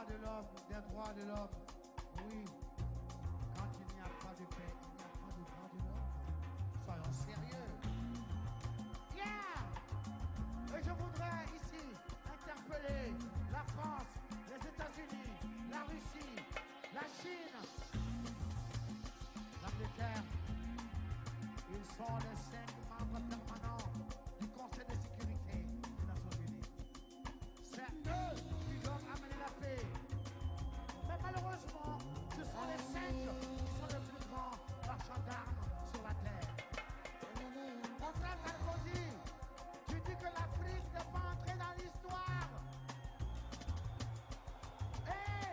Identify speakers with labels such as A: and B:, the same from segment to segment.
A: de l'homme, des droits de l'homme. Oui, quand il n'y a pas de paix, il n'y a pas de droits de l'homme. Soyons sérieux. Yeah! Et je voudrais ici interpeller la France, les États-Unis, la Russie, la Chine, l'Angleterre. Ils sont les 5 membres permanents du Conseil de sécurité des Nations Unies. C'est eux qui doivent amener la paix. Mais malheureusement, ce sont les 5 qui sont les plus grands marchands d'armes sur la terre. Mon frère Sarkozy, tu dis que l'Afrique n'est pas entrée dans l'histoire. Et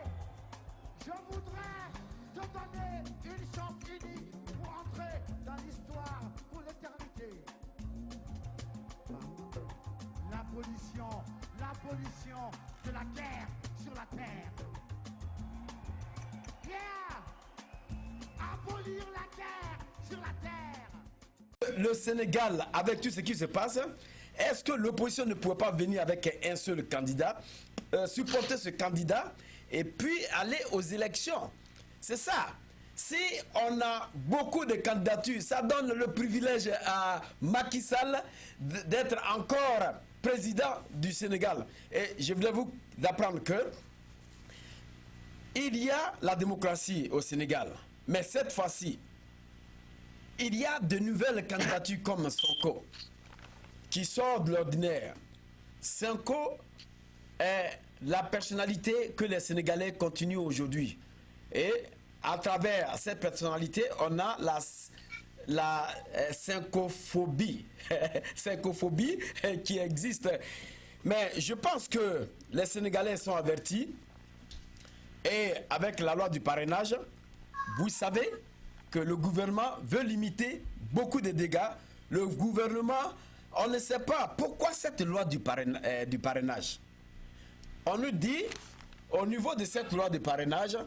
A: je voudrais te donner une chance unique pour entrer dans l'histoire pour l'éternité. L'abolition de la guerre sur la terre. Yeah! Abolir la guerre sur la terre.
B: Le Sénégal, avec tout ce qui se passe, est-ce que l'opposition ne pouvait pas venir avec un seul candidat, supporter ce candidat et puis aller aux élections? C'est ça. Si on a beaucoup de candidatures, ça donne le privilège à Macky Sall d'être encore président du Sénégal. Et je voulais vous apprendre que il y a la démocratie au Sénégal, mais cette fois-ci, il y a de nouvelles candidatures comme Sonko qui sort de l'ordinaire. Sonko est la personnalité que les Sénégalais continuent aujourd'hui. Et à travers cette personnalité, on a la syncophobie, syncophobie qui existe. Mais je pense que les Sénégalais sont avertis. Et avec la loi du parrainage, vous savez que le gouvernement veut limiter beaucoup de dégâts. Le gouvernement, on ne sait pas pourquoi cette loi du parrainage. On nous dit, au niveau de cette loi de parrainage,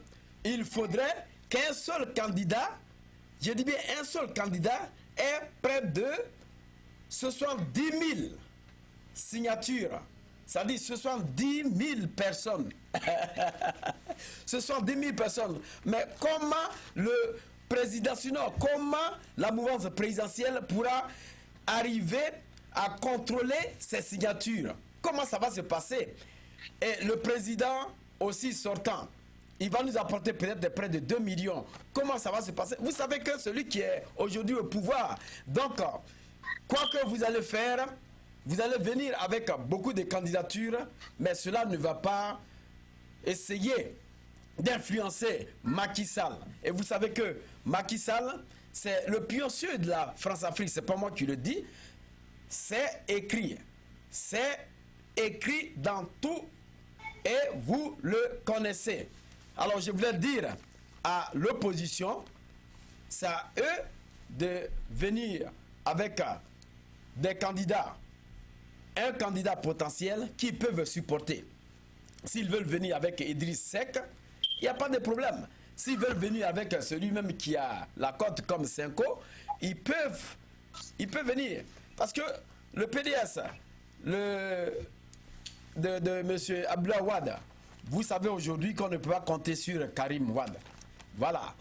B: il faudrait qu'un seul candidat, je dis bien un seul candidat, ait près de 70 000 signatures. Ça dit 70 000 personnes. 70 000 personnes. Mais comment le président, sinon, comment la mouvance présidentielle pourra arriver à contrôler ces signatures? Comment ça va se passer? Et le président aussi sortant, il va nous apporter peut-être près de 2 millions. Comment ça va se passer? Vous savez que celui qui est aujourd'hui au pouvoir, donc, quoi que vous allez faire, vous allez venir avec beaucoup de candidatures, mais cela ne va pas essayer d'influencer Macky Sall. Et vous savez que Macky Sall, c'est le pionnier de la France-Afrique, c'est pas moi qui le dis, c'est écrit. C'est écrit dans tout et vous le connaissez. Alors je voulais dire à l'opposition, c'est à eux de venir avec des candidats, un candidat potentiel qui peuvent supporter. S'ils veulent venir avec Idriss Seck, il n'y a pas de problème. S'ils veulent venir avec celui-même qui a la cote comme Sonko, ils peuvent venir. Parce que le PDS, de M. Abdoulaye Wade, vous savez aujourd'hui qu'on ne peut pas compter sur Karim Wade. Voilà,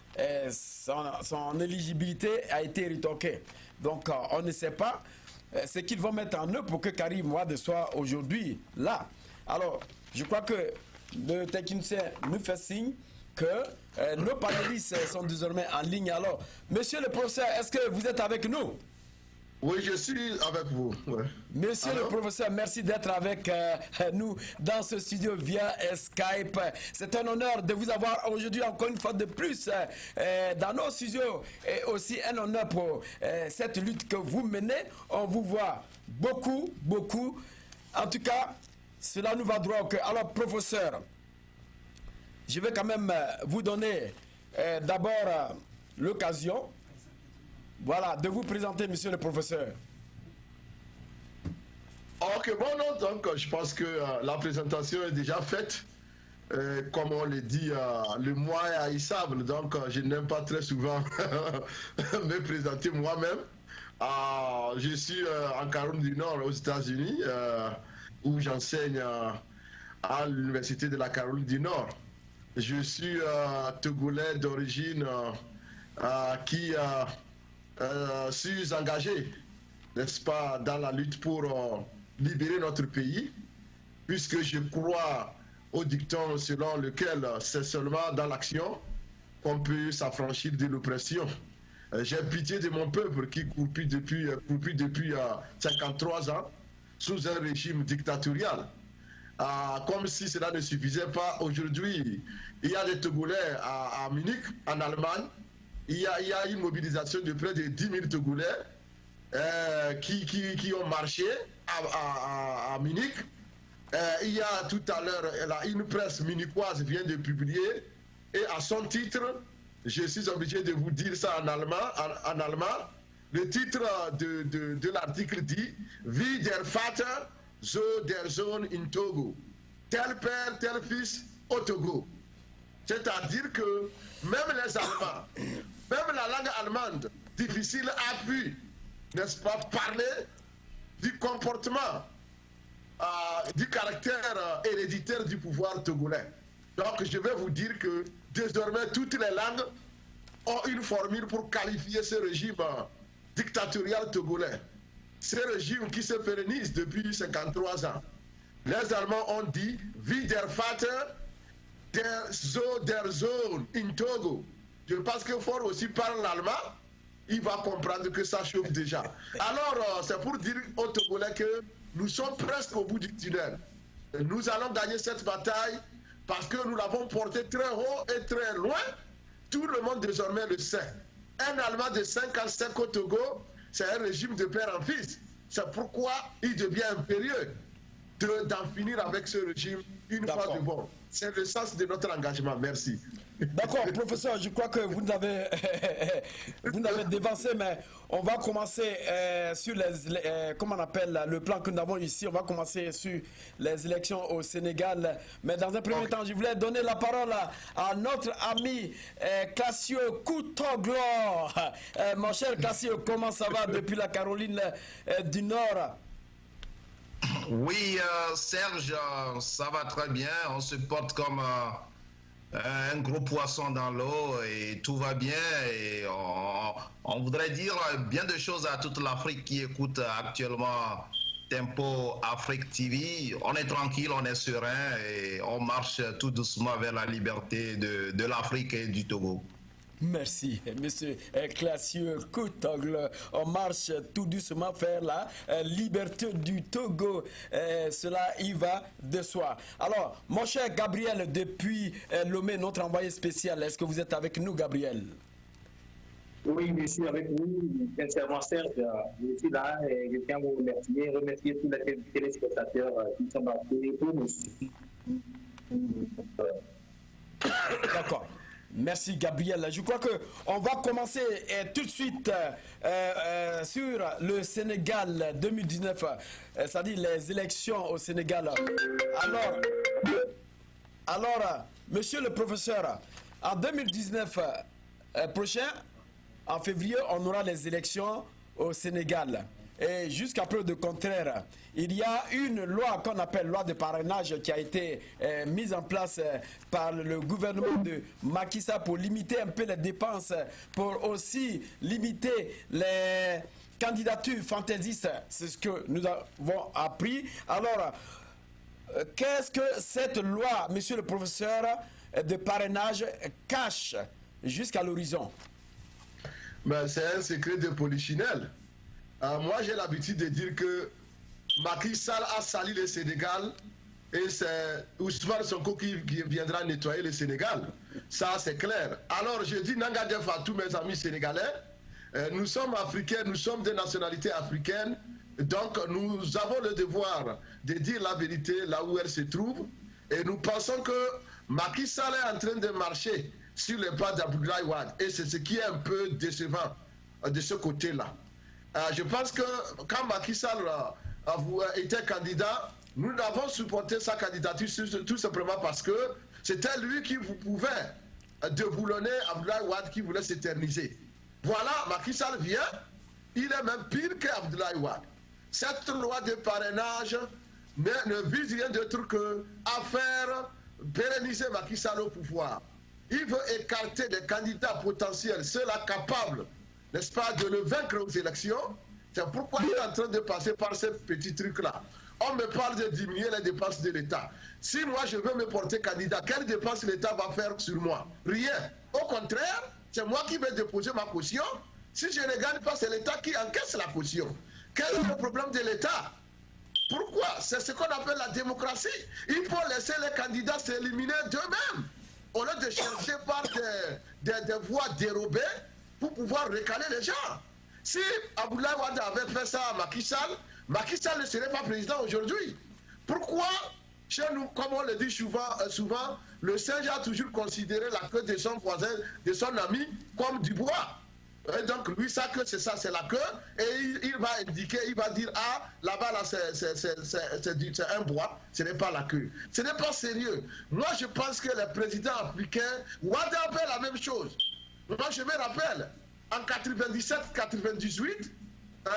B: son éligibilité a été retoquée. Donc on ne sait pas ce qu'ils vont mettre en œuvre pour que Karim Wade soit aujourd'hui là. Alors, je crois que le technicien nous fait signe que nos panélistes sont désormais en ligne. Alors, monsieur le professeur, est-ce que vous êtes avec nous?
C: Oui, je suis avec vous. Ouais.
B: Monsieur le professeur, merci d'être avec nous dans ce studio via Skype. C'est un honneur de vous avoir aujourd'hui encore une fois de plus dans nos studios et aussi un honneur pour cette lutte que vous menez. On vous voit beaucoup, beaucoup. En tout cas, cela nous va droit au cœur. Alors, professeur, je vais quand même vous donner d'abord l'occasion, voilà, de vous présenter, monsieur le professeur.
C: Ok, bon, non, donc je pense que la présentation est déjà faite. Comme on le dit, le moi est haïssable, donc je n'aime pas très souvent me présenter moi-même. Je suis en Caroline du Nord, aux États-Unis, où j'enseigne à l'Université de la Caroline du Nord. Je suis Togolais d'origine qui suis engagé, n'est-ce pas, dans la lutte pour libérer notre pays, puisque je crois au dicton selon lequel c'est seulement dans l'action qu'on peut s'affranchir de l'oppression. J'ai pitié de mon peuple qui croupit depuis 53 ans sous un régime dictatorial. Comme si cela ne suffisait pas, aujourd'hui, il y a des Togolais à Munich, en Allemagne. Il y a une mobilisation de près de 10 000 Togolais qui ont marché à Munich. Il y a tout à l'heure, une presse munichoise vient de publier, et à son titre, je suis obligé de vous dire ça en allemand, le titre de l'article dit « Wie der Vater, so der Sohn in Togo ». Tel père, tel fils au Togo. C'est-à-dire que même les Allemands, même la langue allemande, difficile a pu, n'est-ce pas, parler du comportement, du caractère héréditaire du pouvoir togolais. Donc je vais vous dire que désormais toutes les langues ont une formule pour qualifier ce régime dictatorial togolais. Ce régime qui se pérennise depuis 53 ans. Les Allemands ont dit « Wie der Vater, der Sohn in Togo ». Je pense que Ford aussi parle l'allemand, il va comprendre que ça chauffe déjà. Alors, c'est pour dire aux Togolais que nous sommes presque au bout du tunnel. Nous allons gagner cette bataille parce que nous l'avons portée très haut et très loin. Tout le monde désormais le sait. Un Allemand de 55 au Togo, c'est un régime de père en fils. C'est pourquoi il devient impérieux d'en finir avec ce régime une fois de bon. C'est le sens de notre engagement. Merci.
B: D'accord, professeur, je crois que vous nous avez dévancé, mais on va commencer sur comment on appelle le plan que nous avons ici. On va commencer sur les élections au Sénégal. Mais dans un premier temps, je voulais donner la parole à notre ami Cassio Koutoglo. Mon cher Cassio, comment ça va depuis la Caroline du Nord?
D: Oui, Serge, ça va très bien. On se porte comme un gros poisson dans l'eau et tout va bien. Et on voudrait dire bien de choses à toute l'Afrique qui écoute actuellement Tempo Afrique TV. On est tranquille, on est serein et on marche tout doucement vers la liberté de l'Afrique et du Togo.
B: Merci, monsieur Cassio Koutoglo. On marche tout doucement vers la liberté du Togo. Cela y va de soi. Alors, mon cher Gabriel, depuis Lomé, notre envoyé spécial, est-ce que vous êtes avec nous, Gabriel?
E: Oui, je suis avec vous, sincèrement Serge. Je suis là et je tiens à vous remercier tous les téléspectateurs qui sont battus pour nous.
B: D'accord. Merci Gabriel. Je crois qu'on va commencer tout de suite sur le Sénégal 2019, c'est-à-dire les élections au Sénégal. Alors, monsieur le professeur, en 2019 prochain, en février, on aura les élections au Sénégal. Et jusqu'à preuve de contraire, il y a une loi qu'on appelle loi de parrainage qui a été mise en place par le gouvernement de Macky Sall pour limiter un peu les dépenses, pour aussi limiter les candidatures fantaisistes. C'est ce que nous avons appris. Alors, qu'est-ce que cette loi, monsieur le professeur, de parrainage cache jusqu'à l'horizon?
C: Ben, c'est un secret de polichinelle. Moi, j'ai l'habitude de dire que Macky Sall a sali le Sénégal et c'est Ousmane Sonko qui viendra nettoyer le Sénégal. Ça, c'est clair. Alors, je dis Nangadef à tous mes amis sénégalais, nous sommes africains, nous sommes des nationalités africaines, donc nous avons le devoir de dire la vérité là où elle se trouve. Et nous pensons que Macky Sall est en train de marcher sur les pas d'Abdoulaye Wade. Et c'est ce qui est un peu décevant de ce côté-là. Je pense que quand Macky Sall était candidat, nous avons supporté sa candidature tout simplement parce que c'était lui qui pouvait déboulonner Abdoulaye Wade qui voulait s'éterniser. Voilà, Macky Sall vient, il est même pire qu'Abdoulaye Wade. Cette loi de parrainage ne vise rien d'autre qu'à faire pérenniser Macky Sall au pouvoir. Il veut écarter des candidats potentiels, ceux-là capables, n'est-ce pas, de le vaincre aux élections. C'est pourquoi il est en train de passer par ces petits trucs-là. On me parle de diminuer les dépenses de l'État. Si moi je veux me porter candidat, quelles dépenses l'État va faire sur moi? Rien. Au contraire, c'est moi qui vais déposer ma caution. Si je ne gagne pas, c'est l'État qui encaisse la caution. Quel est le problème de l'État? Pourquoi? C'est ce qu'on appelle la démocratie. Il faut laisser les candidats s'éliminer d'eux-mêmes, au lieu de chercher par des voies dérobées pour pouvoir recaler les gens. Si Abdoulaye Wade avait fait ça à Macky Sall ne serait pas président aujourd'hui. Pourquoi, chez nous, comme on le dit souvent, le singe a toujours considéré la queue de son voisin, de son ami, comme du bois? Et donc lui, sa queue, c'est ça, c'est la queue, et il va indiquer, il va dire, ah, là-bas, là, c'est un bois, ce n'est pas la queue. Ce n'est pas sérieux. Moi, je pense que les présidents africains, Wade a fait la même chose. Moi, je me rappelle, en 97-98,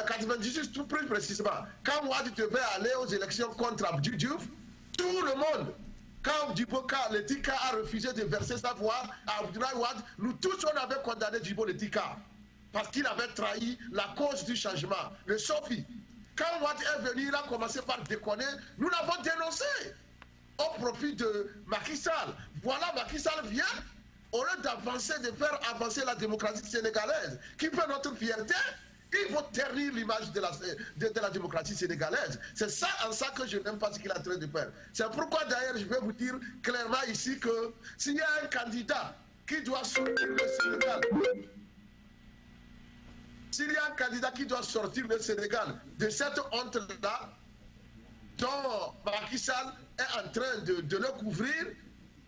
C: 98 tout plus précisément, quand Wade devait aller aux élections contre Abdou Diouf, tout le monde, quand Djibo Letika a refusé de verser sa voix à Abdoulaye Wade, nous tous on avait condamné Djibo Letika parce qu'il avait trahi la cause du changement, le SOFI. Quand Wade est venu, il a commencé par déconner, nous l'avons dénoncé au profit de Macky Sall. Voilà, Macky Sall vient, au lieu d'avancer, de faire avancer la démocratie sénégalaise, qui fait notre fierté, il faut ternir l'image de la démocratie sénégalaise. C'est ça en ça que je n'aime pas ce qu'il est en train de faire. C'est pourquoi d'ailleurs je vais vous dire clairement ici que s'il y a un candidat qui doit sortir le Sénégal, s'il y a un candidat qui doit sortir le Sénégal de cette honte-là, dont Macky Sall est en train de le couvrir,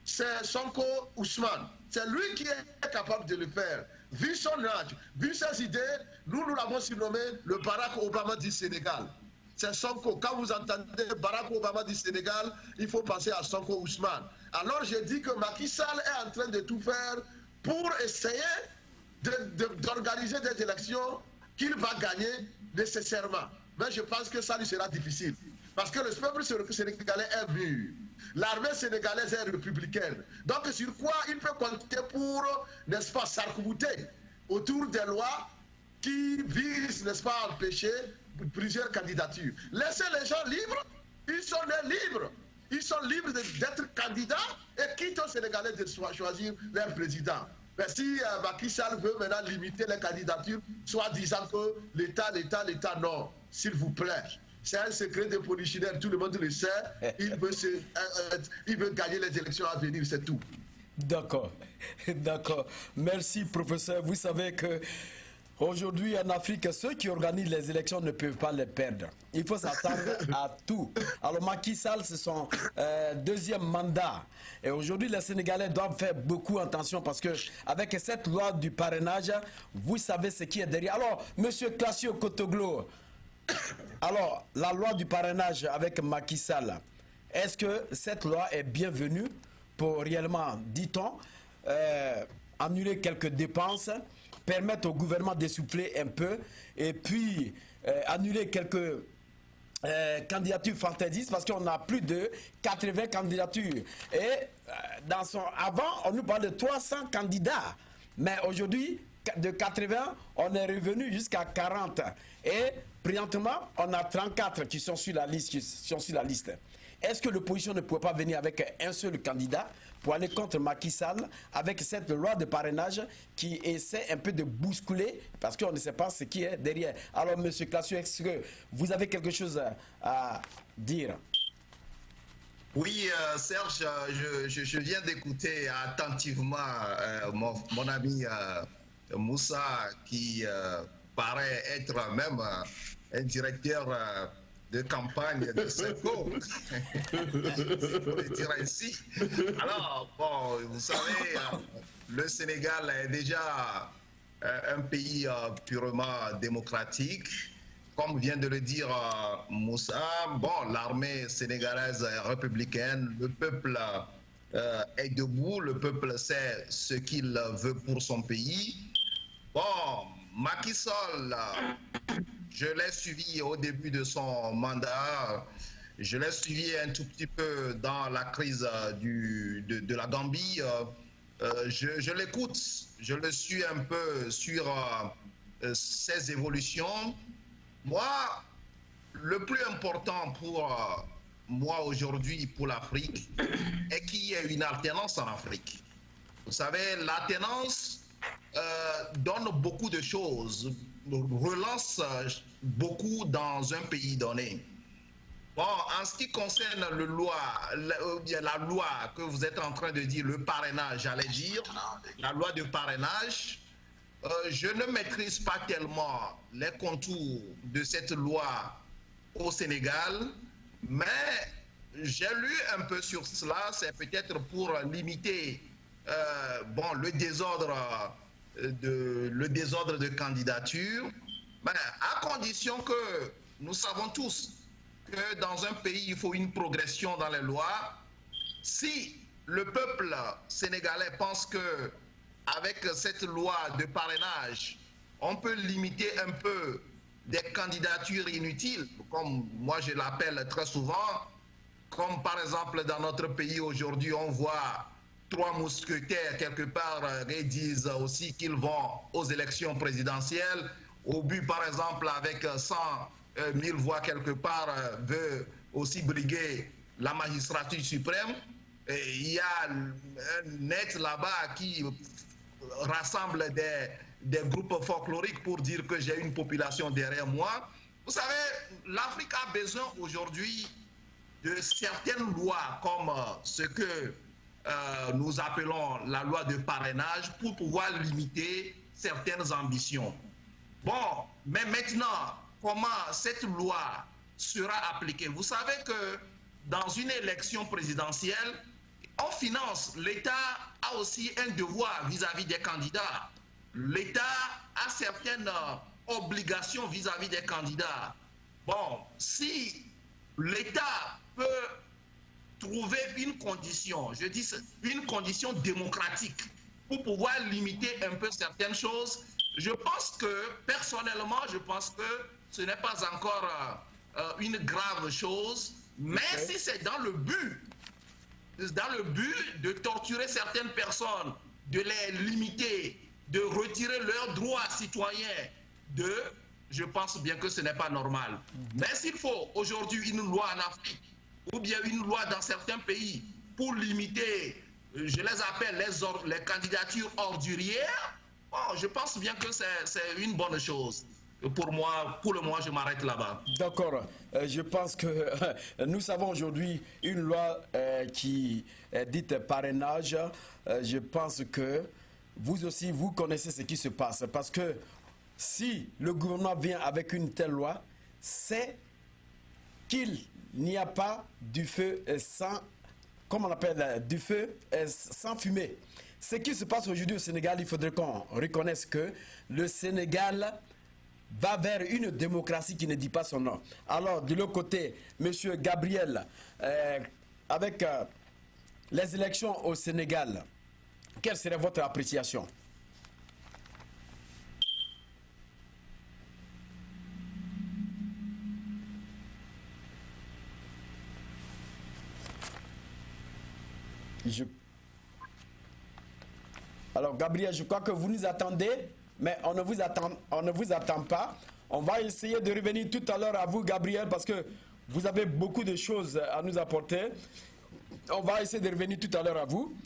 C: c'est Sonko Ousmane. C'est lui qui est capable de le faire. Vu son âge, vu ses idées, nous l'avons surnommé le Barack Obama du Sénégal. C'est Sonko. Quand vous entendez Barack Obama du Sénégal, il faut penser à Sonko Ousmane. Alors je dis que Macky Sall est en train de tout faire pour essayer d'organiser des élections qu'il va gagner nécessairement. Mais je pense que ça lui sera difficile. Parce que le peuple sénégalais est mûr. L'armée sénégalaise est républicaine. Donc sur quoi il peut compter pour, n'est-ce pas, s'arc-bouter autour des lois qui visent, n'est-ce pas, à empêcher plusieurs candidatures. Laissez les gens libres, ils sont libres. Ils sont libres d'être candidats et quitte aux Sénégalais de choisir leur président. Mais si Macky Sall veut maintenant limiter les candidatures, soit disant que l'État, non, s'il vous plaît. C'est un secret de polichinelle, tout le monde le sait. Il veut gagner les élections à venir, c'est tout.
B: D'accord, d'accord. Merci, professeur. Vous savez que aujourd'hui en Afrique, ceux qui organisent les élections ne peuvent pas les perdre. Il faut s'attendre à tout. Alors Macky Sall, c'est son deuxième mandat. Et aujourd'hui, les Sénégalais doivent faire beaucoup attention parce que avec cette loi du parrainage, vous savez ce qui est derrière. Alors, monsieur Classio Kotoglo, alors, la loi du parrainage avec Macky Sall, est-ce que cette loi est bienvenue pour réellement, dit-on, annuler quelques dépenses, permettre au gouvernement d'essouffler un peu et puis annuler quelques candidatures fantaisistes parce qu'on a plus de 80 candidatures. Et avant, on nous parle de 300 candidats, mais aujourd'hui, de 80, on est revenu jusqu'à 40. Et présentement, on a 34 qui sont sur la liste. Est-ce que l'opposition ne pourrait pas venir avec un seul candidat pour aller contre Macky Sall avec cette loi de parrainage qui essaie un peu de bousculer parce qu'on ne sait pas ce qui est derrière. Alors, M. Classio, est-ce que vous avez quelque chose à dire?
D: Oui, Serge, je viens d'écouter attentivement mon ami Moussa qui paraît être même un directeur de campagne de Sonko, pour le dire ainsi. Alors, bon, vous savez, le Sénégal est déjà un pays purement démocratique. Comme vient de le dire Moussa, bon, l'armée sénégalaise est républicaine, le peuple est debout, le peuple sait ce qu'il veut pour son pays. Bon, Macky Sall, je l'ai suivi au début de son mandat Je l'ai suivi un tout petit peu dans la crise de la Gambie. Je l'écoute, je le suis un peu sur ses évolutions. Moi, le plus important pour moi aujourd'hui pour l'Afrique est qu'il y ait une alternance en Afrique. Vous savez, l'alternance donne beaucoup de choses, relance beaucoup dans un pays donné. Bon, en ce qui concerne la loi que vous êtes en train de dire, le parrainage, j'allais dire, la loi de parrainage, je ne maîtrise pas tellement les contours de cette loi au Sénégal, mais j'ai lu un peu sur cela, c'est peut-être pour limiter le désordre de candidature, mais à condition que nous savons tous que dans un pays, il faut une progression dans les lois. Si le peuple sénégalais pense que avec cette loi de parrainage, on peut limiter un peu des candidatures inutiles, comme moi je l'appelle très souvent, comme par exemple dans notre pays aujourd'hui, on voit 3 mousquetaires quelque part et disent aussi qu'ils vont aux élections présidentielles. Au but, par exemple, avec 100 000 voix quelque part, veut aussi briguer la magistrature suprême. Et il y a un net là-bas qui rassemble des groupes folkloriques pour dire que j'ai une population derrière moi. Vous savez, l'Afrique a besoin aujourd'hui de certaines lois comme ce que nous appelons la loi de parrainage pour pouvoir limiter certaines ambitions. Bon, mais maintenant, comment cette loi sera appliquée? Vous savez que dans une élection présidentielle, on finance, l'État a aussi un devoir vis-à-vis des candidats. L'État a certaines obligations vis-à-vis des candidats. Bon, si l'État peut trouver une condition, je dis une condition démocratique pour pouvoir limiter un peu certaines choses, je pense que, personnellement, je pense que ce n'est pas encore une grave chose, mais si c'est dans le but de torturer certaines personnes, de les limiter, de retirer leurs droits citoyens, je pense bien que ce n'est pas normal. Mais s'il faut aujourd'hui une loi en Afrique, ou bien une loi dans certains pays, pour limiter, je les appelle les candidatures ordurières, bon, je pense bien que c'est une bonne chose. Pour moi, pour le moment, je m'arrête là-bas.
B: D'accord. Je pense que nous savons aujourd'hui une loi qui est dite parrainage. Je pense que vous aussi, vous connaissez ce qui se passe. Parce que si le gouvernement vient avec une telle loi, c'est qu'il n'y a pas du feu sans, comment on appelle, du feu sans fumée. Ce qui se passe aujourd'hui au Sénégal, il faudrait qu'on reconnaisse que le Sénégal va vers une démocratie qui ne dit pas son nom. Alors, de l'autre côté, M. Gabriel, avec les élections au Sénégal, quelle serait votre appréciation? Alors, Gabriel, je crois que vous nous attendez, mais on ne vous attend pas. On va essayer de revenir tout à l'heure à vous, Gabriel, parce que vous avez beaucoup de choses à nous apporter. On va essayer de revenir tout à l'heure à vous.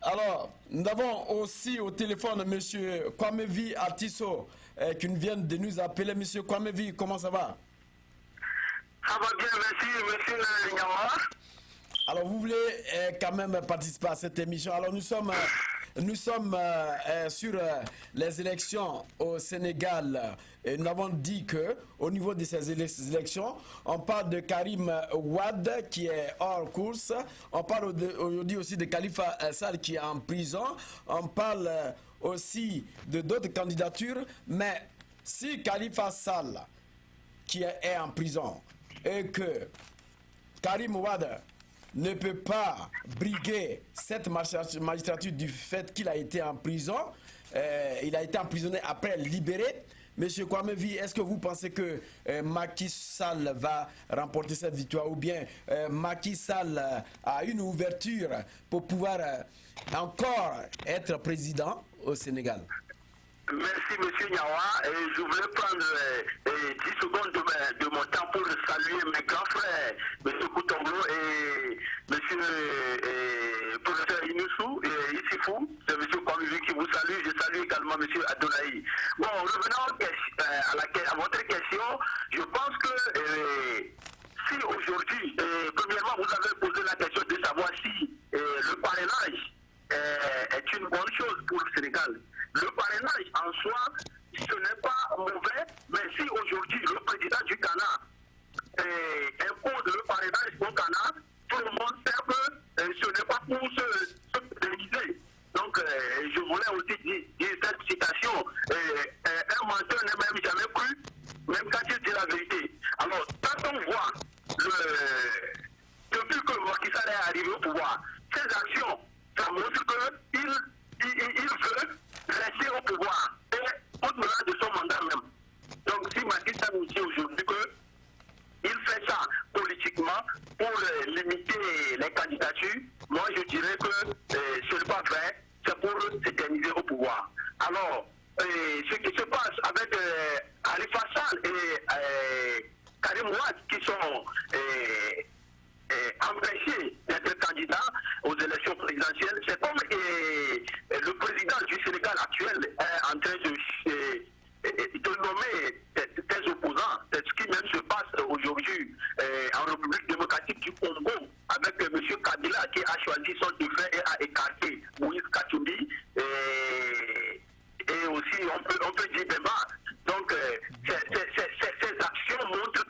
B: Alors, nous avons aussi au téléphone M. Kwamevi Atisso qui vient de nous appeler. M. Kwamevi, comment ça va?
F: Ça va bien, merci, monsieur Nyama.
B: Alors, vous voulez quand même participer à cette émission. Alors, nous sommes sur les élections au Sénégal. Et nous avons dit qu'au niveau de ces élections, on parle de Karim Wade qui est hors course. On parle aujourd'hui aussi de Khalifa Sall qui est en prison. On parle aussi de d'autres candidatures. Mais si Khalifa Sall qui est en prison et que Karim Wade ne peut pas briguer cette magistrature du fait qu'il a été en prison, il a été emprisonné après libéré. Monsieur Kwamevi, est-ce que vous pensez que Macky Sall va remporter cette victoire ou bien Macky Sall a une ouverture pour pouvoir encore être président au Sénégal?
F: Merci, M. Niawa. Et je voulais prendre 10 secondes de mon temps pour saluer mes grands frères, M. Koutonglo et M. professeur Inoussou et Issifou. C'est M. Kwamevi qui vous salue. Je salue également M. Adonaï. Bon, revenons à votre question. Je pense que si aujourd'hui, premièrement, vous avez posé la question de savoir si le parrainage est une bonne chose pour le Sénégal. Le parrainage en soi, ce n'est pas mauvais, mais si aujourd'hui le président du Ghana impose le parrainage au Ghana, tout le monde sait que ce n'est pas pour se déguiser. Donc, je voulais aussi dire cette citation. Un menteur n'est même jamais cru, même quand il dit la vérité. Alors, quand on voit depuis que Macky Sall est arrivé au pouvoir, ses actions, ça montre qu'il veut rester au pouvoir et au-delà de son mandat même. Donc si Macky Sall nous dit aujourd'hui qu'il fait ça politiquement pour limiter les candidatures, moi je dirais que ce n'est pas vrai, c'est pour s'éterniser au pouvoir. Alors, ce qui se passe avec Khalifa Sall et Karim Wade qui sont empêchés d'être candidats aux élections présidentielles, c'est comme le président du Sénégal actuel est en train de nommer des opposants. C'est ce qui même se passe aujourd'hui en République démocratique du Congo avec M. Kabila qui a choisi son défunt et a écarté Moïse Katumbi et aussi on peut dire Bemba. Donc ces actions montrent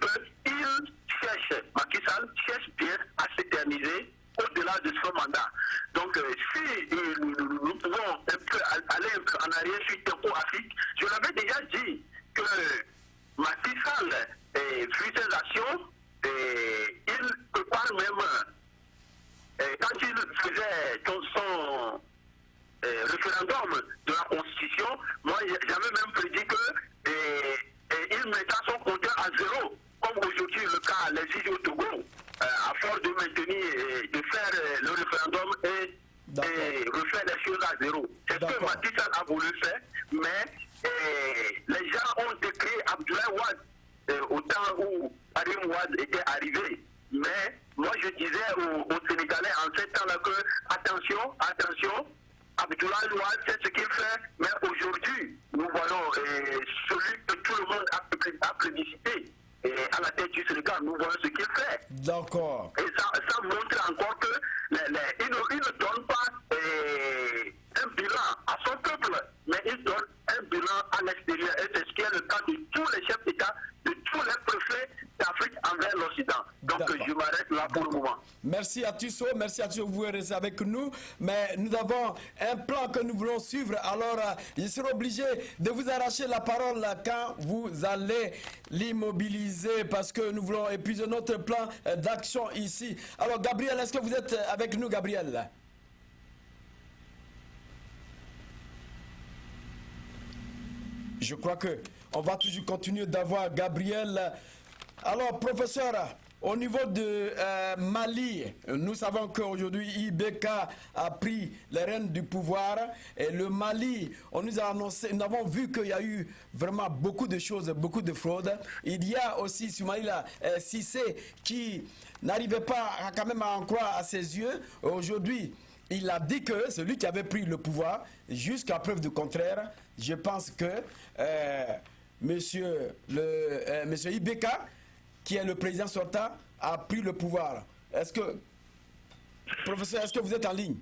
F: qu'il cherche, Macky Sall cherche bien à s'éterniser au-delà de son mandat. Donc si nous pouvons aller un peu en arrière sur Tempo Afrique, je l'avais déjà dit que Macky Sall, vu ses actions, il prépare même, quand il faisait son référendum de la Constitution, moi j'avais même prédit que il mettra son compteur à zéro, comme aujourd'hui le cas les îles au Togo, à force de maintenir, de faire le référendum et refaire les choses à zéro. C'est ce que Macky Sall a voulu faire, mais les gens ont décrit Abdoulaye Wade au temps où Karim Wade était arrivé. Mais moi je disais aux Sénégalais en ces temps-là que attention, Abdoulaye Wade c'est ce qu'il fait, mais aujourd'hui nous voyons celui que tout le monde a plébiscité à la tête du Sénégal, nous voyons ce qu'il fait.
B: D'accord.
F: Et ça montre encore que il ne donne pas un bilan à son peuple, mais il donne un bilan à l'extérieur. Et c'est ce qui est le cas de tous les chefs d'État, de tous les préfets d'Afrique envers l'Occident. Donc je m'arrête là pour le moment.
B: Merci à tous, vous pouvez rester avec nous, mais nous avons un plan que nous voulons suivre, alors je serai obligé de vous arracher la parole quand vous allez l'immobiliser, parce que nous voulons épuiser notre plan d'action ici. Alors Gabriel, est-ce que vous êtes avec nous, Gabriel? Je crois que on va toujours continuer d'avoir Gabriel. Alors, professeur, au niveau de Mali, nous savons qu'aujourd'hui, IBK a pris les rênes du pouvoir. Et le Mali, on nous a annoncé, nous avons vu qu'il y a eu vraiment beaucoup de choses, beaucoup de fraudes. Il y a aussi, sur Mali, Cissé, qui n'arrivait pas quand même à en croire à ses yeux. Aujourd'hui, il a dit que celui qui avait pris le pouvoir, jusqu'à preuve du contraire, je pense que monsieur IBK, qui est le président sortant, a pris le pouvoir. Est-ce que, professeur, est-ce que vous êtes en ligne?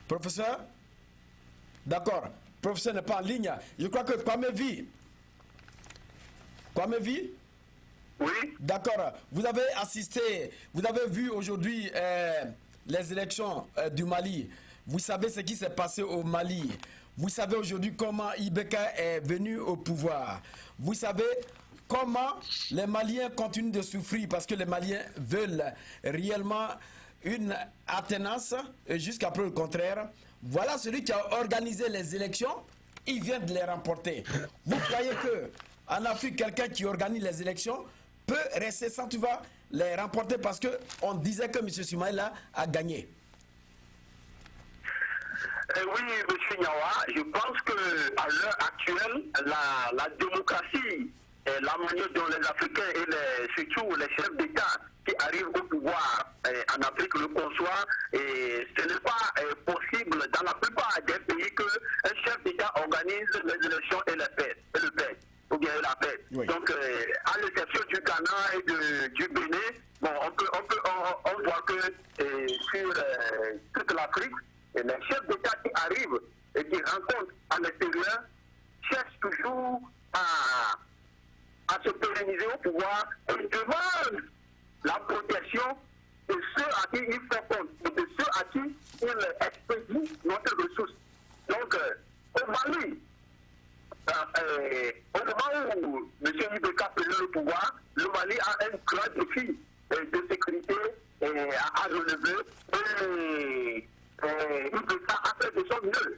B: Professeur? D'accord. Professeur n'est pas en ligne. Je crois que Kwamevi.
F: Oui.
B: D'accord. Vous avez assisté, vous avez vu aujourd'hui les élections du Mali. Vous savez ce qui s'est passé au Mali. Vous savez aujourd'hui comment IBK est venu au pouvoir. Vous savez comment les Maliens continuent de souffrir parce que les Maliens veulent réellement une alternance jusqu'à preuve le contraire. Voilà celui qui a organisé les élections il vient de les remporter. Vous croyez que en Afrique, quelqu'un qui organise les élections peut rester sans tu vas les remporter parce qu'on disait que M. Soumaïla a gagné?
F: Oui, M. Niawa, je pense qu'à l'heure actuelle, la démocratie, la manière dont les Africains et surtout les chefs d'État qui arrivent au pouvoir en Afrique le conçoivent, et ce n'est pas possible dans la plupart des pays qu'un chef d'État organise les élections et le paix, ou bien la paix. Oui. Donc, à l'exception du Ghana et du Bénin, bon, on voit que sur toute l'Afrique, les chefs d'État qui arrivent et qui rencontrent à l'extérieur cherchent toujours à se pérenniser au pouvoir et demandent la protection de ceux à qui ils font compte, et de ceux à qui ils expédient notre ressource. Donc, au Mali, au moment où M. Ibeka prenait le pouvoir, le Mali a un grand défi de sécurité à relever et Ibeka a fait de son mieux.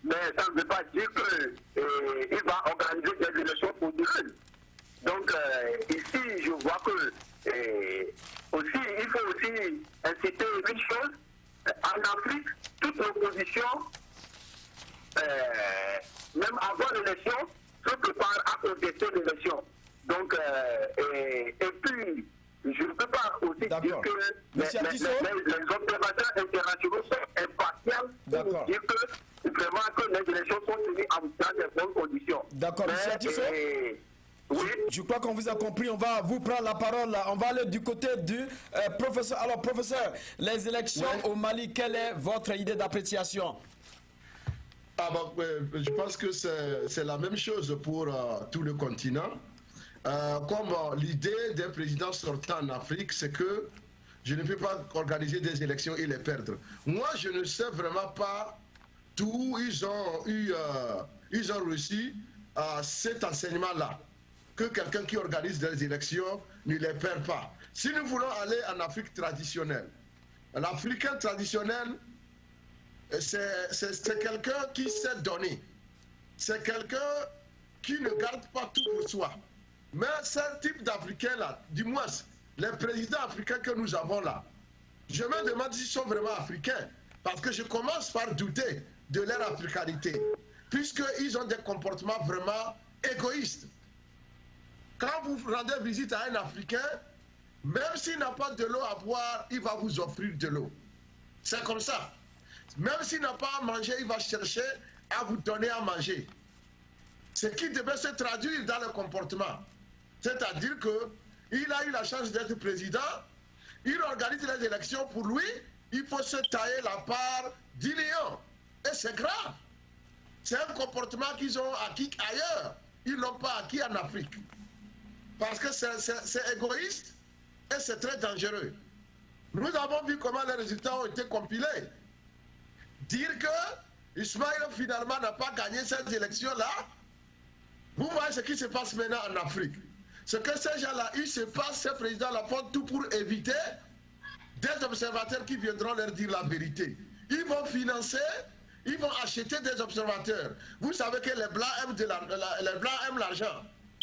F: Mais ça ne veut pas dire qu'il va organiser des élections pour durer. Donc ici, je vois que aussi, il faut aussi inciter une chose. En Afrique, toute l'opposition, même avant l'élection, se prépare à contester l'élection. Donc, et puis, je ne peux pas aussi dire que les observateurs internationaux sont impartials pour dire que vraiment que les élections sont tenues dans des bonnes conditions.
B: D'accord, M. Tissot.
F: Oui.
B: Je crois qu'on vous a compris. On va vous prendre la parole. On va aller du côté du professeur. Alors, professeur, les élections au Mali, quelle est votre idée d'appréciation?
C: Je pense que c'est la même chose pour tout le continent. Comme l'idée d'un président sortant en Afrique, c'est que je ne peux pas organiser des élections et les perdre. Moi, je ne sais vraiment pas d'où ils ont reçu cet enseignement-là, que quelqu'un qui organise des élections ne les perd pas. Si nous voulons aller en Afrique traditionnelle, l'Africain traditionnel, c'est quelqu'un qui sait donner. C'est quelqu'un qui ne garde pas tout pour soi. Mais ce type d'Africains-là, du moins, les présidents africains que nous avons là, je me demande s'ils sont vraiment africains, parce que je commence par douter de leur africanité, puisqu'ils ont des comportements vraiment égoïstes. Quand vous rendez visite à un Africain, même s'il n'a pas de l'eau à boire, il va vous offrir de l'eau. C'est comme ça. Même s'il n'a pas à manger, il va chercher à vous donner à manger. Ce qui devait se traduire dans le comportement. C'est-à-dire qu'il a eu la chance d'être président, il organise les élections pour lui, il faut se tailler la part du lion. Et c'est grave. C'est un comportement qu'ils ont acquis ailleurs. Ils ne l'ont pas acquis en Afrique. Parce que c'est égoïste et c'est très dangereux. Nous avons vu comment les résultats ont été compilés. Dire que Ismaïl finalement n'a pas gagné cette élection-là, vous voyez ce qui se passe maintenant en Afrique. Ce que ces gens-là, ils se passent, ces présidents-là font tout pour éviter des observateurs qui viendront leur dire la vérité. Ils vont financer, ils vont acheter des observateurs. Vous savez que les Blancs aiment l'argent.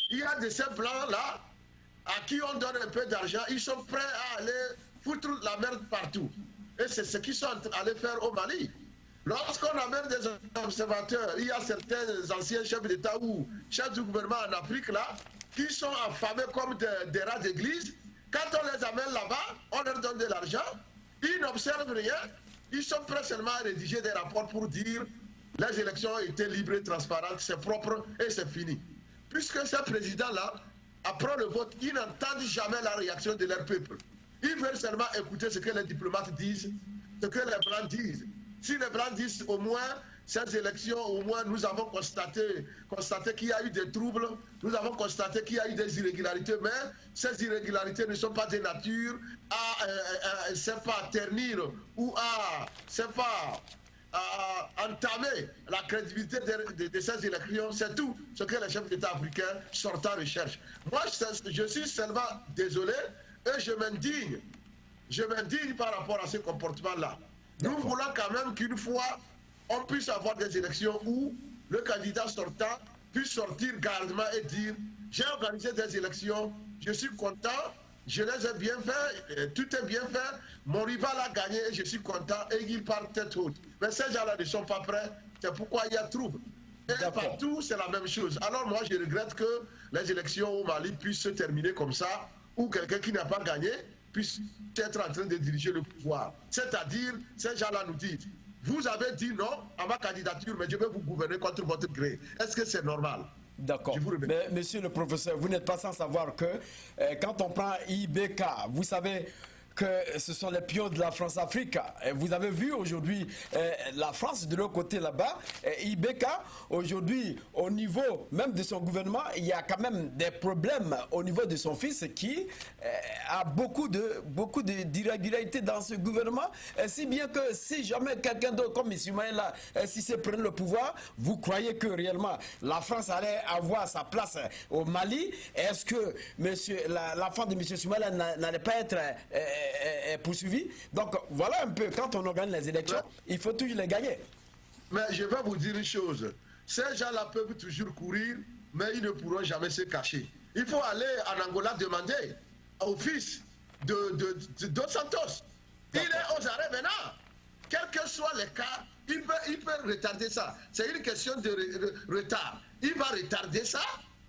C: Il y a de ces Blancs-là à qui on donne un peu d'argent, ils sont prêts à aller foutre la merde partout. Et c'est ce qu'ils sont allés faire au Mali. Lorsqu'on amène des observateurs, il y a certains anciens chefs d'État ou chefs du gouvernement en Afrique là, qui sont affamés comme des rats d'église. Quand on les amène là-bas, on leur donne de l'argent, ils n'observent rien, ils sont prêts seulement à rédiger des rapports pour dire les élections ont été libres et transparentes, c'est propre et c'est fini. Puisque ces présidents-là, après le vote, ils n'entendent jamais la réaction de leur peuple. Ils veulent seulement écouter ce que les diplomates disent, ce que les Blancs disent. Si les Blancs disent au moins, ces élections, au moins nous avons constaté qu'il y a eu des troubles, nous avons constaté qu'il y a eu des irrégularités, mais ces irrégularités ne sont pas de nature à ternir ou à entamer la crédibilité de ces élections. C'est tout ce que les chefs d'État africains sortant recherchent. Moi, je suis seulement désolé et je m'indigne par rapport à ce comportement-là. Nous voulons quand même qu'une fois, on puisse avoir des élections où le candidat sortant puisse sortir gardement et dire j'ai organisé des élections, je suis content, je les ai bien fait, tout est bien fait, mon rival a gagné et je suis content et il part tête haute. Mais ces gens-là ne sont pas prêts, c'est pourquoi il y a trouble. Et partout, c'est la même chose. Alors moi, je regrette que les élections au Mali puissent se terminer comme ça, ou quelqu'un qui n'a pas gagné puisse être en train de diriger le pouvoir. C'est-à-dire, ces gens-là nous disent, vous avez dit non à ma candidature, mais je vais vous gouverner contre votre gré. Est-ce que c'est normal?
B: D'accord. Mais monsieur le professeur, vous n'êtes pas sans savoir que quand on prend IBK, vous savez que ce sont les pions de la France-Afrique. Vous avez vu aujourd'hui la France de l'autre côté là-bas. IBK, aujourd'hui, au niveau même de son gouvernement, il y a quand même des problèmes au niveau de son fils qui a beaucoup d'irrégularités dans ce gouvernement. Si bien que si jamais quelqu'un d'autre comme M. Maïla, si c'est prendre le pouvoir, vous croyez que réellement la France allait avoir sa place au Mali? Est-ce que l'enfant de M. Soumaïla n'allait pas être poursuivi? Donc voilà un peu, quand on organise les élections, il faut toujours les gagner.
C: Mais je vais vous dire une chose, ces gens-là peuvent toujours courir, mais ils ne pourront jamais se cacher. Il faut aller en Angola demander au fils de Dos Santos. Il est aux arrêts maintenant. Quels que soient les cas, il peut retarder ça. C'est une question de retard. Il va retarder ça,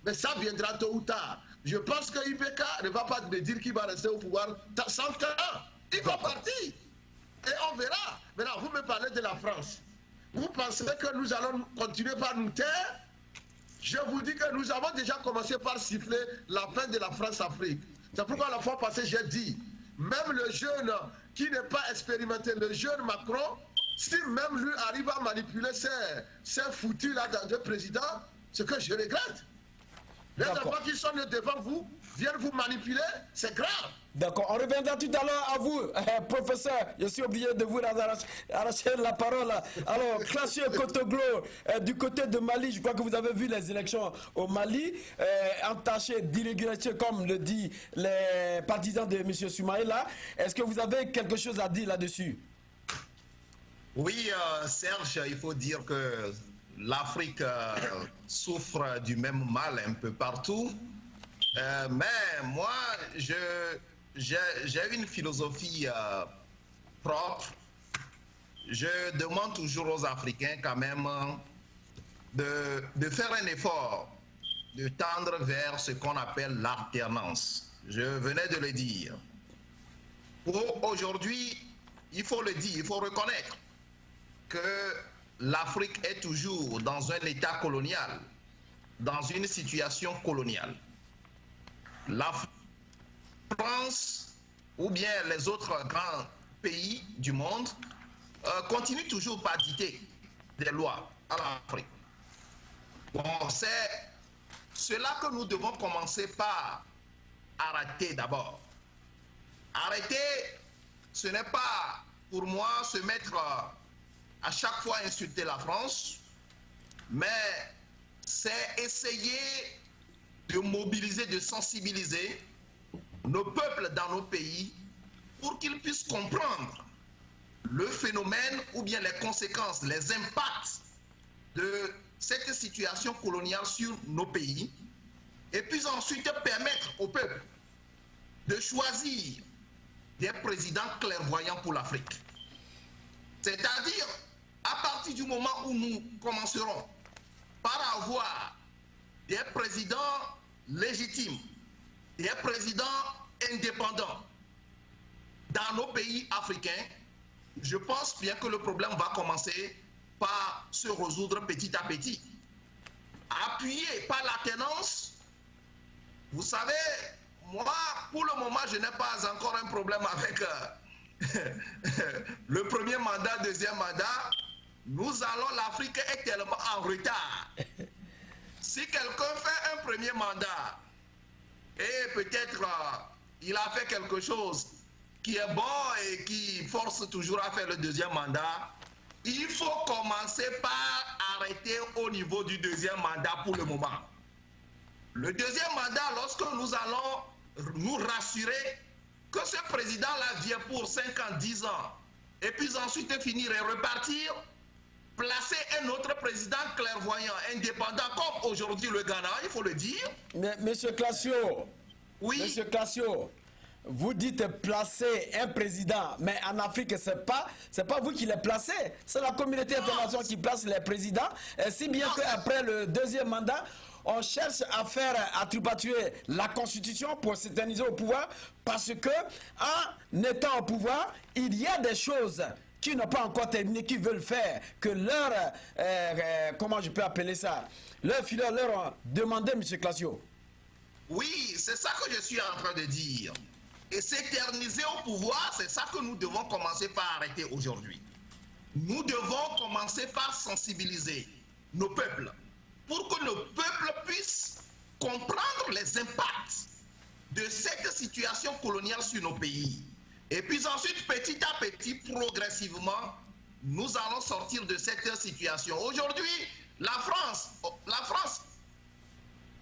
C: mais ça viendra tôt ou tard. Je pense que IBK ne va pas me dire qu'il va rester au pouvoir 100 ans. Il va partir. Et on verra. Maintenant, vous me parlez de la France. Vous pensez que nous allons continuer par nous taire? Je vous dis que nous avons déjà commencé par siffler la fin de la France-Afrique. C'est pourquoi la fois passée, j'ai dit, même le jeune qui n'est pas expérimenté, le jeune Macron, si même lui arrive à manipuler ces foutus-là de président, ce que je regrette. Les enfants qui sont devant vous viennent vous manipuler, c'est grave.
B: D'accord, on reviendra tout à l'heure à vous, professeur. Je suis obligé de vous arracher la parole. Alors, Classieux Kotoglo, du côté de Mali, je crois que vous avez vu les élections au Mali, entachées d'irrégularité, comme le dit les partisans de M. Soumaïla. Est-ce que vous avez quelque chose à dire là-dessus?
D: Oui, Serge, il faut dire que l'Afrique souffre du même mal un peu partout. Mais moi, j'ai une philosophie propre. Je demande toujours aux Africains quand même de faire un effort, de tendre vers ce qu'on appelle l'alternance. Je venais de le dire. Aujourd'hui, il faut le dire, il faut reconnaître que l'Afrique est toujours dans un état colonial, dans une situation coloniale. La France ou bien les autres grands pays du monde continuent toujours par dicter des lois à l'Afrique. Bon, c'est cela que nous devons commencer par arrêter d'abord. Arrêter, ce n'est pas pour moi se mettre à chaque fois insulter la France, mais c'est essayer de mobiliser, de sensibiliser nos peuples dans nos pays pour qu'ils puissent comprendre le phénomène ou bien les conséquences, les impacts de cette situation coloniale sur nos pays, et puis ensuite permettre au peuple de choisir des présidents clairvoyants pour l'Afrique. C'est-à-dire, à partir du moment où nous commencerons par avoir des présidents légitimes, des présidents indépendants dans nos pays africains, je pense bien que le problème va commencer par se résoudre petit à petit. Appuyé par l'alternance, vous savez, moi, pour le moment, je n'ai pas encore un problème avec le premier mandat, deuxième mandat. Nous allons, l'Afrique est tellement en retard. Si quelqu'un fait un premier mandat et peut-être il a fait quelque chose qui est bon et qui force toujours à faire le deuxième mandat, il faut commencer par arrêter au niveau du deuxième mandat pour le moment. Le deuxième mandat, lorsque nous allons nous rassurer que ce président-là vient pour 5 ans, 10 ans, et puis ensuite finir et repartir, placer un autre président clairvoyant, indépendant, comme aujourd'hui le Ghana, il faut le dire.
B: Mais, Monsieur Classio,
D: Oui.
B: Monsieur Classio, vous dites placer un président, mais en Afrique, c'est pas vous qui les placez, c'est la communauté internationale qui place les présidents, et si bien qu'après le deuxième mandat, on cherche à faire attribatuer la constitution pour s'éterniser au pouvoir, parce que en étant au pouvoir, il y a des choses qui n'ont pas encore terminé, qui veulent faire, que leur, comment je peux appeler ça, leurs fileurs leur ont demandé, M. Classio.
D: Oui, c'est ça que je suis en train de dire. Et s'éterniser au pouvoir, c'est ça que nous devons commencer par arrêter aujourd'hui. Nous devons commencer par sensibiliser nos peuples, pour que nos peuples puissent comprendre les impacts de cette situation coloniale sur nos pays. Et puis ensuite, petit à petit, progressivement, nous allons sortir de cette situation. Aujourd'hui, la France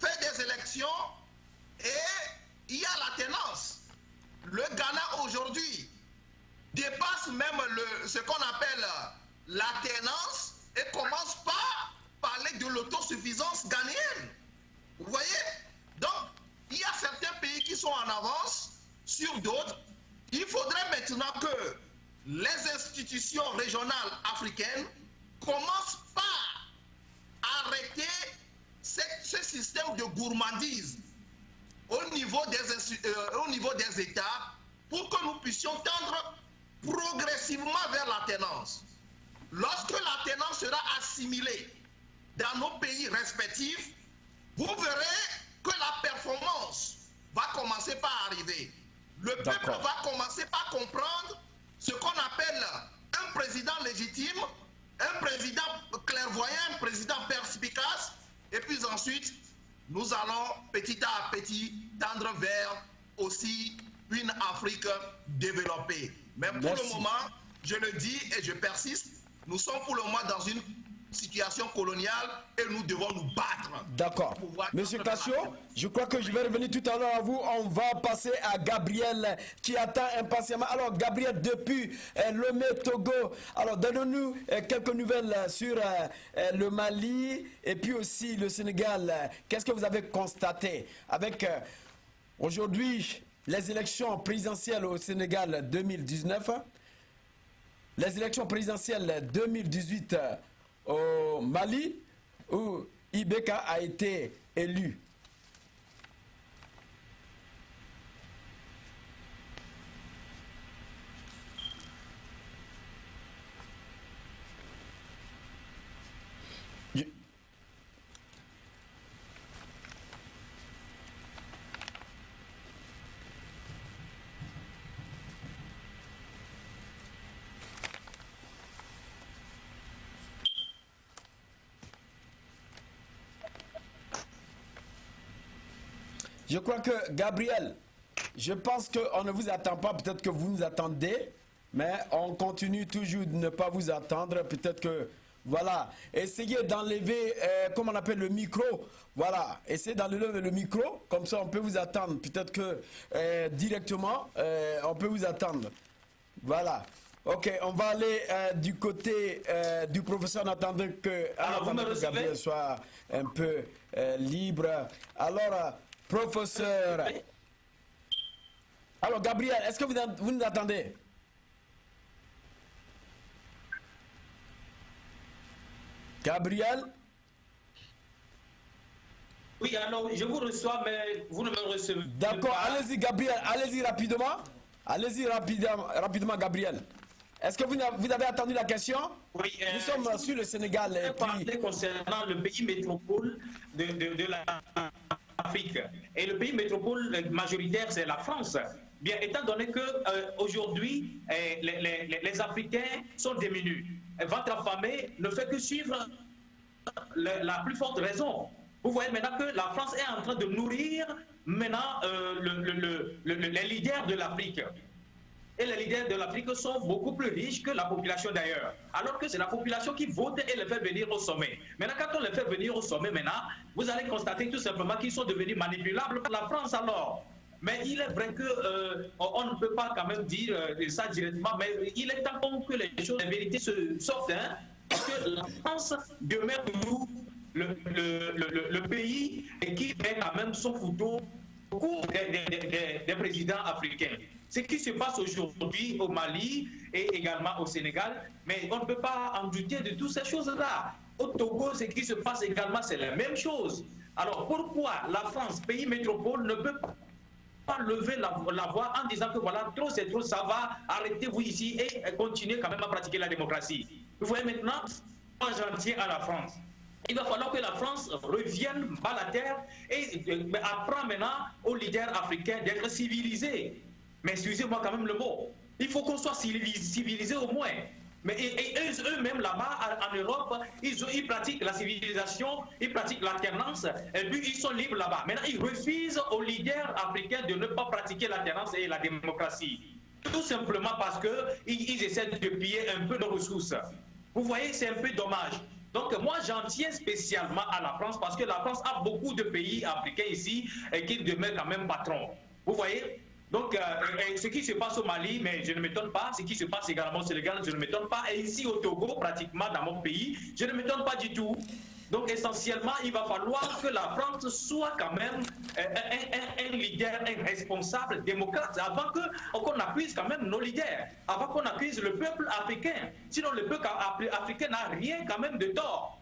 D: fait des élections et il y a l'alternance. Le Ghana aujourd'hui dépasse même ce qu'on appelle l'alternance et commence par parler de l'autosuffisance ghanéenne. Vous voyez? Donc, il y a certains pays qui sont en avance sur d'autres. Il faudrait maintenant que les institutions régionales africaines commencent par arrêter ce système de gourmandise au niveau des États pour que nous puissions tendre progressivement vers l'alternance. Lorsque l'alternance sera assimilée dans nos pays respectifs, vous verrez que la performance va commencer par arriver. Le peuple va commencer par comprendre ce qu'on appelle un président légitime, un président clairvoyant, un président perspicace, et puis ensuite, nous allons petit à petit tendre vers aussi une Afrique développée. Mais pour le moment, je le dis et je persiste, nous sommes pour le moment dans une situation coloniale et nous devons nous battre.
B: D'accord. Monsieur Cassio, je crois que je vais revenir tout à l'heure à vous. On va passer à Gabriel qui attend impatiemment. Alors Gabriel, depuis Lomé, Togo, alors donne-nous quelques nouvelles sur le Mali et puis aussi le Sénégal. Qu'est-ce que vous avez constaté avec aujourd'hui les élections présidentielles au Sénégal 2019, les élections présidentielles 2018 au Mali, où Ibeka a été élu. Je crois que, Gabriel, je pense qu'on ne vous attend pas, peut-être que vous nous attendez, mais on continue toujours de ne pas vous attendre, peut-être que, voilà, essayez d'enlever, comment on appelle, le micro, voilà, essayez d'enlever le micro, comme ça on peut vous attendre, peut-être que directement, on peut vous attendre, voilà. Ok, on va aller du côté du professeur en attendant que Gabriel soit un peu libre. Alors, professeur. Alors, Gabriel, est-ce que vous nous attendez? Gabriel?
E: Oui, alors, je vous reçois, mais vous ne me recevez pas.
B: D'accord, allez-y, Gabriel, allez-y rapidement. Allez-y rapidement, Gabriel. Est-ce que vous avez attendu la question?
E: Oui,
B: nous sommes sur le Sénégal.
E: Je vais parler concernant le pays métropole de l'Afrique. Et le pays métropole majoritaire, c'est la France. Bien, étant donné qu'aujourd'hui, les Africains sont diminués, votre affamé ne fait que suivre la plus forte raison. Vous voyez maintenant que la France est en train de nourrir maintenant les leaders de l'Afrique. Et les leaders de l'Afrique sont beaucoup plus riches que la population d'ailleurs. Alors que c'est la population qui vote et les fait venir au sommet. Maintenant, quand on les fait venir au sommet, maintenant, vous allez constater tout simplement qu'ils sont devenus manipulables par la France alors. Mais il est vrai qu'on ne peut pas quand même dire ça directement, mais il est temps que les choses, la vérité se sortent. Hein? parce que la France demeure toujours le pays qui met quand même son photo au cours des présidents africains. Ce qui se passe aujourd'hui au Mali et également au Sénégal, mais on ne peut pas en douter de toutes ces choses-là. Au Togo, ce qui se passe également, c'est la même chose. Alors pourquoi la France, pays métropole, ne peut pas lever la voix en disant que voilà, trop c'est trop, ça va, arrêtez-vous ici et continuez quand même à pratiquer la démocratie. Vous voyez maintenant, moi j'en tiens à la France. Il va falloir que la France revienne bas la terre et apprend maintenant aux leaders africains d'être civilisés. Mais excusez-moi quand même le mot. Il faut qu'on soit civilisés au moins. Mais eux-mêmes là-bas, en Europe, ils pratiquent la civilisation, ils pratiquent l'alternance, et puis ils sont libres là-bas. Maintenant, ils refusent aux leaders africains de ne pas pratiquer l'alternance et la démocratie. Tout simplement parce qu'ils essaient de piller un peu de ressources. Vous voyez, c'est un peu dommage. Donc moi, j'en tiens spécialement à la France parce que la France a beaucoup de pays africains ici et qui demeurent quand même patrons. Vous voyez? Donc, ce qui se passe au Mali, mais je ne m'étonne pas, ce qui se passe également au Sénégal, je ne m'étonne pas, et ici au Togo, pratiquement dans mon pays, je ne m'étonne pas du tout. Donc, essentiellement, il va falloir que la France soit quand même un leader, un responsable démocrate, avant qu'on accuse quand même nos leaders, avant qu'on accuse le peuple africain. Sinon, le peuple africain n'a rien quand même de tort.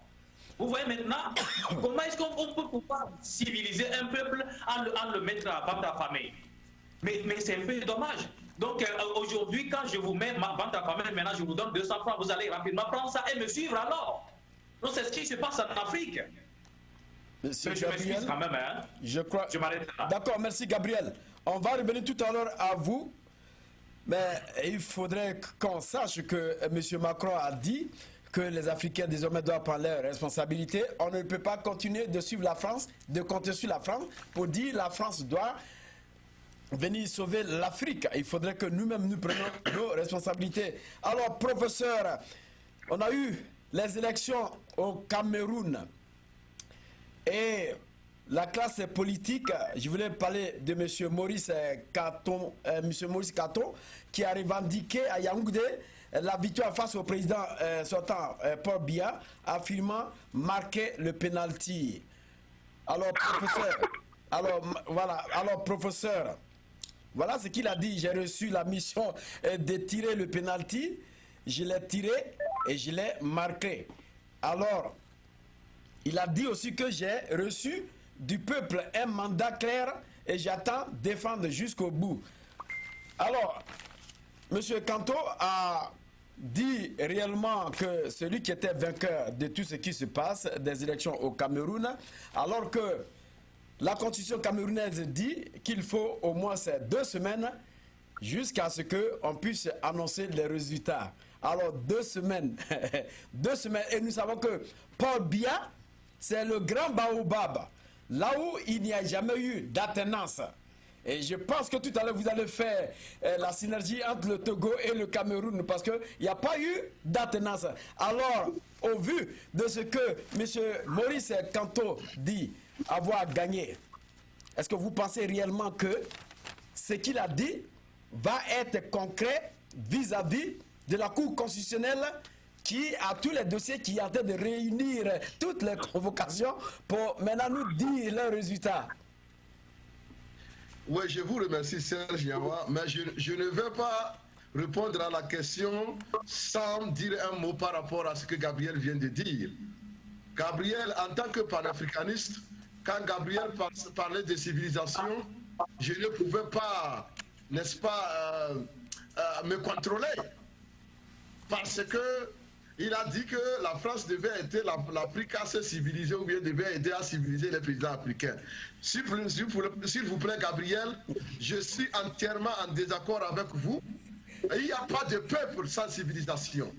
E: Vous voyez maintenant, comment est-ce qu'on peut pouvoir civiliser un peuple en le mettre à vente affamée? Mais c'est un peu dommage. Donc aujourd'hui, quand je vous mets ma vente affamée, maintenant je vous donne 200 francs, vous allez rapidement prendre ça et me suivre alors. Donc c'est ce qui se passe en Afrique.
B: Monsieur
E: Mais je
B: Gabriel,
E: m'excuse quand même, hein.
B: je
E: m'arrête là.
B: D'accord, merci Gabriel. On va revenir tout à l'heure à vous. Mais il faudrait qu'on sache que M. Macron a dit que les Africains désormais doivent prendre leurs responsabilités. On ne peut pas continuer de suivre la France, de compter sur la France pour dire la France doit venir sauver l'Afrique. Il faudrait que nous-mêmes nous prenions nos responsabilités. Alors, professeur, on a eu les élections au Cameroun et la classe politique, je voulais parler de M. Maurice Kato, qui a revendiqué à Yaoundé la victoire face au président sortant Paul Biya, affirmant marquer le penalty. Alors, professeur, voilà ce qu'il a dit. J'ai reçu la mission de tirer le penalty. Je l'ai tiré et je l'ai marqué. Alors, il a dit aussi que j'ai reçu du peuple un mandat clair et j'attends défendre jusqu'au bout. Alors, M. Kanto a dit réellement que celui qui était vainqueur de tout ce qui se passe des élections au Cameroun, alors que la constitution camerounaise dit qu'il faut au moins 2 semaines jusqu'à ce qu'on puisse annoncer les résultats. Alors 2 semaines, 2 semaines, et nous savons que Paul Biya, c'est le grand baobab, là où il n'y a jamais eu d'alternance. Et je pense que tout à l'heure vous allez faire la synergie entre le Togo et le Cameroun parce qu'il n'y a pas eu d'alternance. Alors, au vu de ce que M. Maurice Kanto dit avoir gagné, est-ce que vous pensez réellement que ce qu'il a dit va être concret vis-à-vis de la Cour constitutionnelle qui a tous les dossiers qui est en train de réunir toutes les convocations pour maintenant nous dire leurs résultats?
C: Oui, je vous remercie Serge Yawa, mais je ne vais pas répondre à la question sans dire un mot par rapport à ce que Gabriel vient de dire. Gabriel, en tant que panafricaniste, quand Gabriel parlait de civilisation, je ne pouvais pas, n'est-ce pas, me contrôler. Parce que il a dit que la France devait aider l'Afrique à se civiliser ou bien devait aider à civiliser les présidents africains. S'il vous plaît, Gabriel, je suis entièrement en désaccord avec vous. Il n'y a pas de peuple sans civilisation.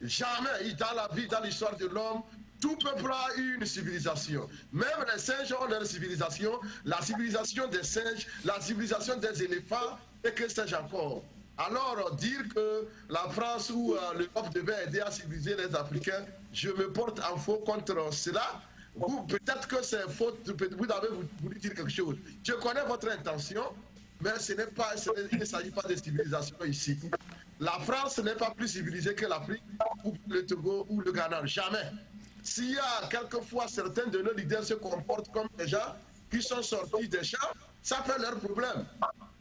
C: Jamais, dans la vie, dans l'histoire de l'homme, tout peuple a eu une civilisation. Même les singes ont leur civilisation, la civilisation des singes, la civilisation des éléphants, et que sais-je encore. Alors, dire que la France ou l'Europe devait aider à civiliser les Africains, je me porte en faux contre cela. Peut-être que c'est faute, vous avez voulu dire quelque chose. Je connais votre intention, mais il ne s'agit pas de civilisation ici. la France n'est pas plus civilisée que l'Afrique, ou le Togo, ou le Ghana. Jamais. S'il y a quelquefois certains de nos leaders se comportent comme des gens qui sont sortis des champs, ça fait leur problème.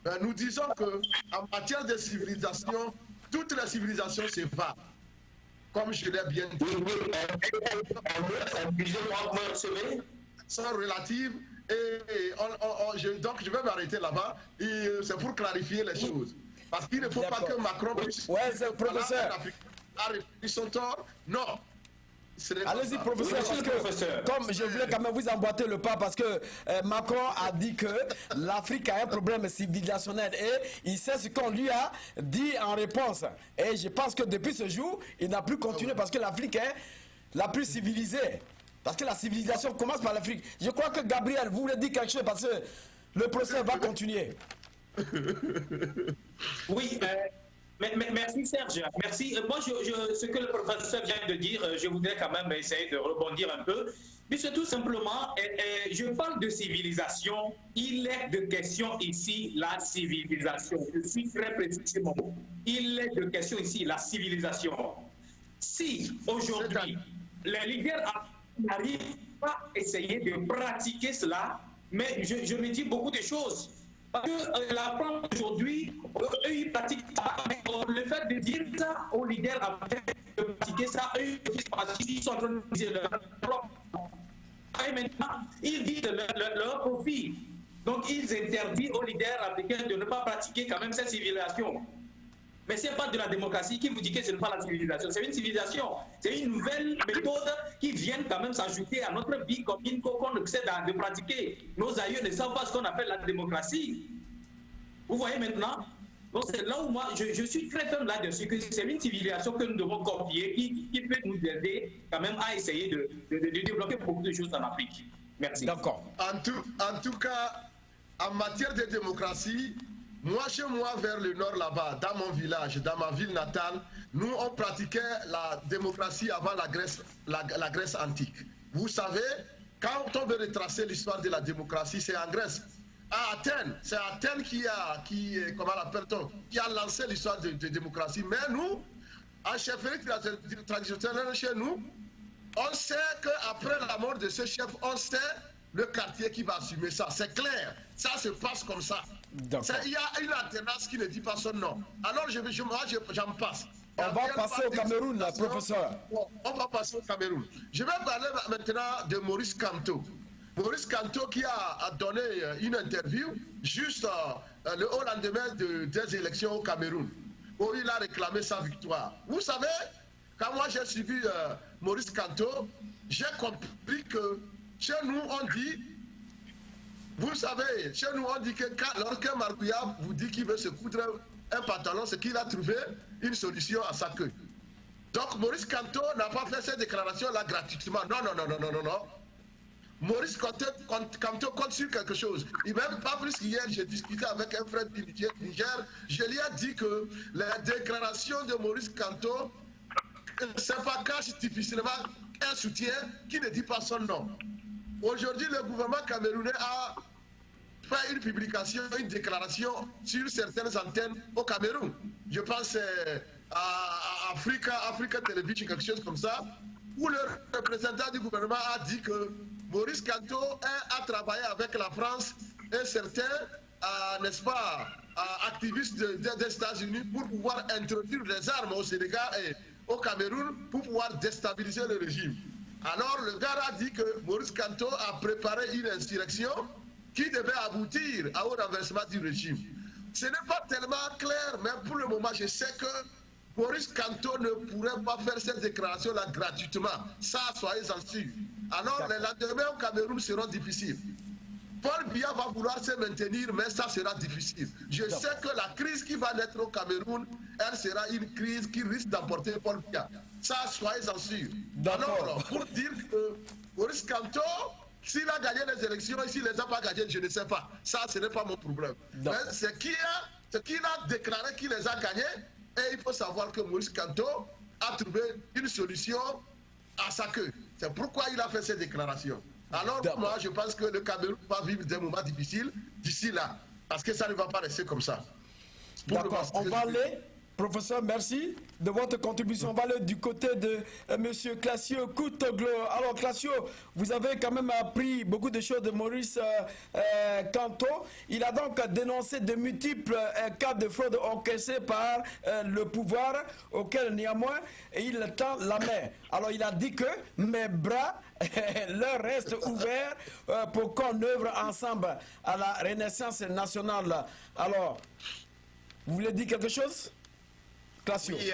C: Mais nous disons qu'en matière de civilisation, toutes les civilisations se valent. Comme je l'ai bien dit. Sont relatives et donc je vais m'arrêter là-bas et c'est pour clarifier les choses. Parce qu'il ne faut pas que Macron puisse...
B: Ouais, c'est le professeur.
C: A repris son tort. Non.
B: Allez-y, professeur, parce que comme je voulais quand même vous emboîter le pas, parce que Macron a dit que l'Afrique a un problème civilisationnel et il sait ce qu'on lui a dit en réponse. Et je pense que depuis ce jour, il n'a plus continué parce que l'Afrique est la plus civilisée. Parce que la civilisation commence par l'Afrique. Je crois que Gabriel, vous voulez dire quelque chose parce que le procès va continuer.
E: Oui, merci Serge. Merci. Moi, ce que le professeur vient de dire, je voudrais quand même essayer de rebondir un peu. Puisque tout simplement, je parle de civilisation. Il est de question ici la civilisation. Je suis très précis sur mon mot. Il est de question ici la civilisation. Si aujourd'hui, les leaders n'arrivent pas à essayer de pratiquer cela, mais je me dis beaucoup de choses. Parce que la France aujourd'hui, eux, ils pratiquent ça, mais le fait de dire ça aux leaders africains, de pratiquer ça, eux, ils sont en train de dire leur propre. Et maintenant, ils disent leur profit. Donc, ils interdisent aux leaders africains de ne pas pratiquer quand même cette civilisation. Mais ce n'est pas de la démocratie qui vous dit que ce n'est pas la civilisation. C'est une civilisation. C'est une nouvelle méthode qui vient quand même s'ajouter à notre vie commune qu'on essaie de pratiquer. Nos aïeux ne savent pas ce qu'on appelle la démocratie. Vous voyez maintenant? Donc c'est là où moi, je suis très ferme là-dessus, que c'est une civilisation que nous devons copier, qui peut nous aider quand même à essayer de développer beaucoup de choses en Afrique. Merci.
B: D'accord.
C: En tout cas, en matière de démocratie, moi, chez moi, vers le nord là-bas, dans mon village, dans ma ville natale, nous, on pratiquait la démocratie avant la Grèce antique. Vous savez, quand on veut retracer l'histoire de la démocratie, c'est en Grèce. À Athènes, c'est Athènes qui a lancé l'histoire de démocratie. Mais nous, en chefferie traditionnelle chez nous, on sait qu'après la mort de ce chef, on sait le quartier qui va assumer ça. C'est clair. Ça se passe comme ça. Il y a une alternance qui ne dit pas son nom. Alors, j'en passe.
B: On va passer au Cameroun, professeur.
C: On va passer au Cameroun. Je vais parler maintenant de Maurice Kamto. Maurice Kamto qui a donné une interview juste le haut lendemain des élections au Cameroun, où il a réclamé sa victoire. Vous savez, quand moi j'ai suivi Maurice Kamto, j'ai compris que chez nous on dit, vous savez, chez nous on dit que lorsqu'un Margouillard vous dit qu'il veut se coudre un pantalon, c'est qu'il a trouvé une solution à sa queue. Donc Maurice Kamto n'a pas fait cette déclaration-là gratuitement. Non. Maurice Kamto compte sur quelque chose. Il même pas plus qu'hier, j'ai discuté avec un frère du Niger. Je lui ai dit que la déclaration de Maurice Kamto, c'est pas cache difficilement un soutien qui ne dit pas son nom. Aujourd'hui, le gouvernement camerounais a fait une publication, une déclaration sur certaines antennes au Cameroun. Je pense à Africa Television, quelque chose comme ça, où le représentant du gouvernement a dit que Maurice Kamto a travaillé avec la France et certains, n'est-ce pas, activistes des États-Unis pour pouvoir introduire les armes au Sénégal et au Cameroun pour pouvoir déstabiliser le régime. Alors le gars a dit que Maurice Kamto a préparé une insurrection qui devait aboutir au renversement du régime. Ce n'est pas tellement clair, mais pour le moment, je sais que Maurice Kamto ne pourrait pas faire cette déclaration-là gratuitement. Ça, soyez-en sûrs. Alors, les lendemains au Cameroun seront difficiles. Paul Biya va vouloir se maintenir, mais ça sera difficile. Je sais que la crise qui va naître au Cameroun, elle sera une crise qui risque d'emporter Paul Biya. Ça, soyez-en sûrs. Alors, pour dire que Maurice Kamto, s'il a gagné les élections et s'il ne les a pas gagnées, je ne sais pas. Ça, ce n'est pas mon problème. Mais c'est qu'il a déclaré qu'il les a gagnés. Et il faut savoir que Maurice Kamto a trouvé une solution à sa queue. C'est pourquoi il a fait cette déclaration. Alors moi, je pense que le Cameroun va vivre des moments difficiles d'ici là. Parce que ça ne va pas rester comme ça.
B: D'accord, on va aller Professeur, merci de votre contribution. On va aller du côté de Monsieur Classio Koutoglo. Alors Classio, vous avez quand même appris beaucoup de choses de Maurice Kamto. Il a donc dénoncé de multiples cas de fraude encaissés par le pouvoir, auquel néanmoins il tend la main. Alors il a dit que mes bras leur restent ouverts pour qu'on œuvre ensemble à la renaissance nationale. Alors, vous voulez dire quelque chose? Classio.
D: Oui,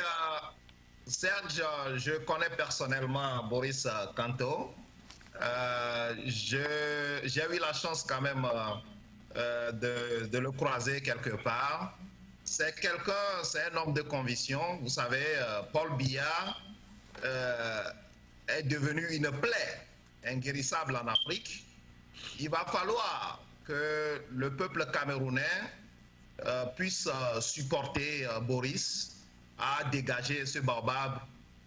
D: Serge, je connais personnellement Boris Kamto. J'ai eu la chance quand même de le croiser quelque part. C'est un homme de conviction. Vous savez, Paul Biya est devenu une plaie inguérissable en Afrique. Il va falloir que le peuple camerounais puisse supporter Boris à dégager ce baobab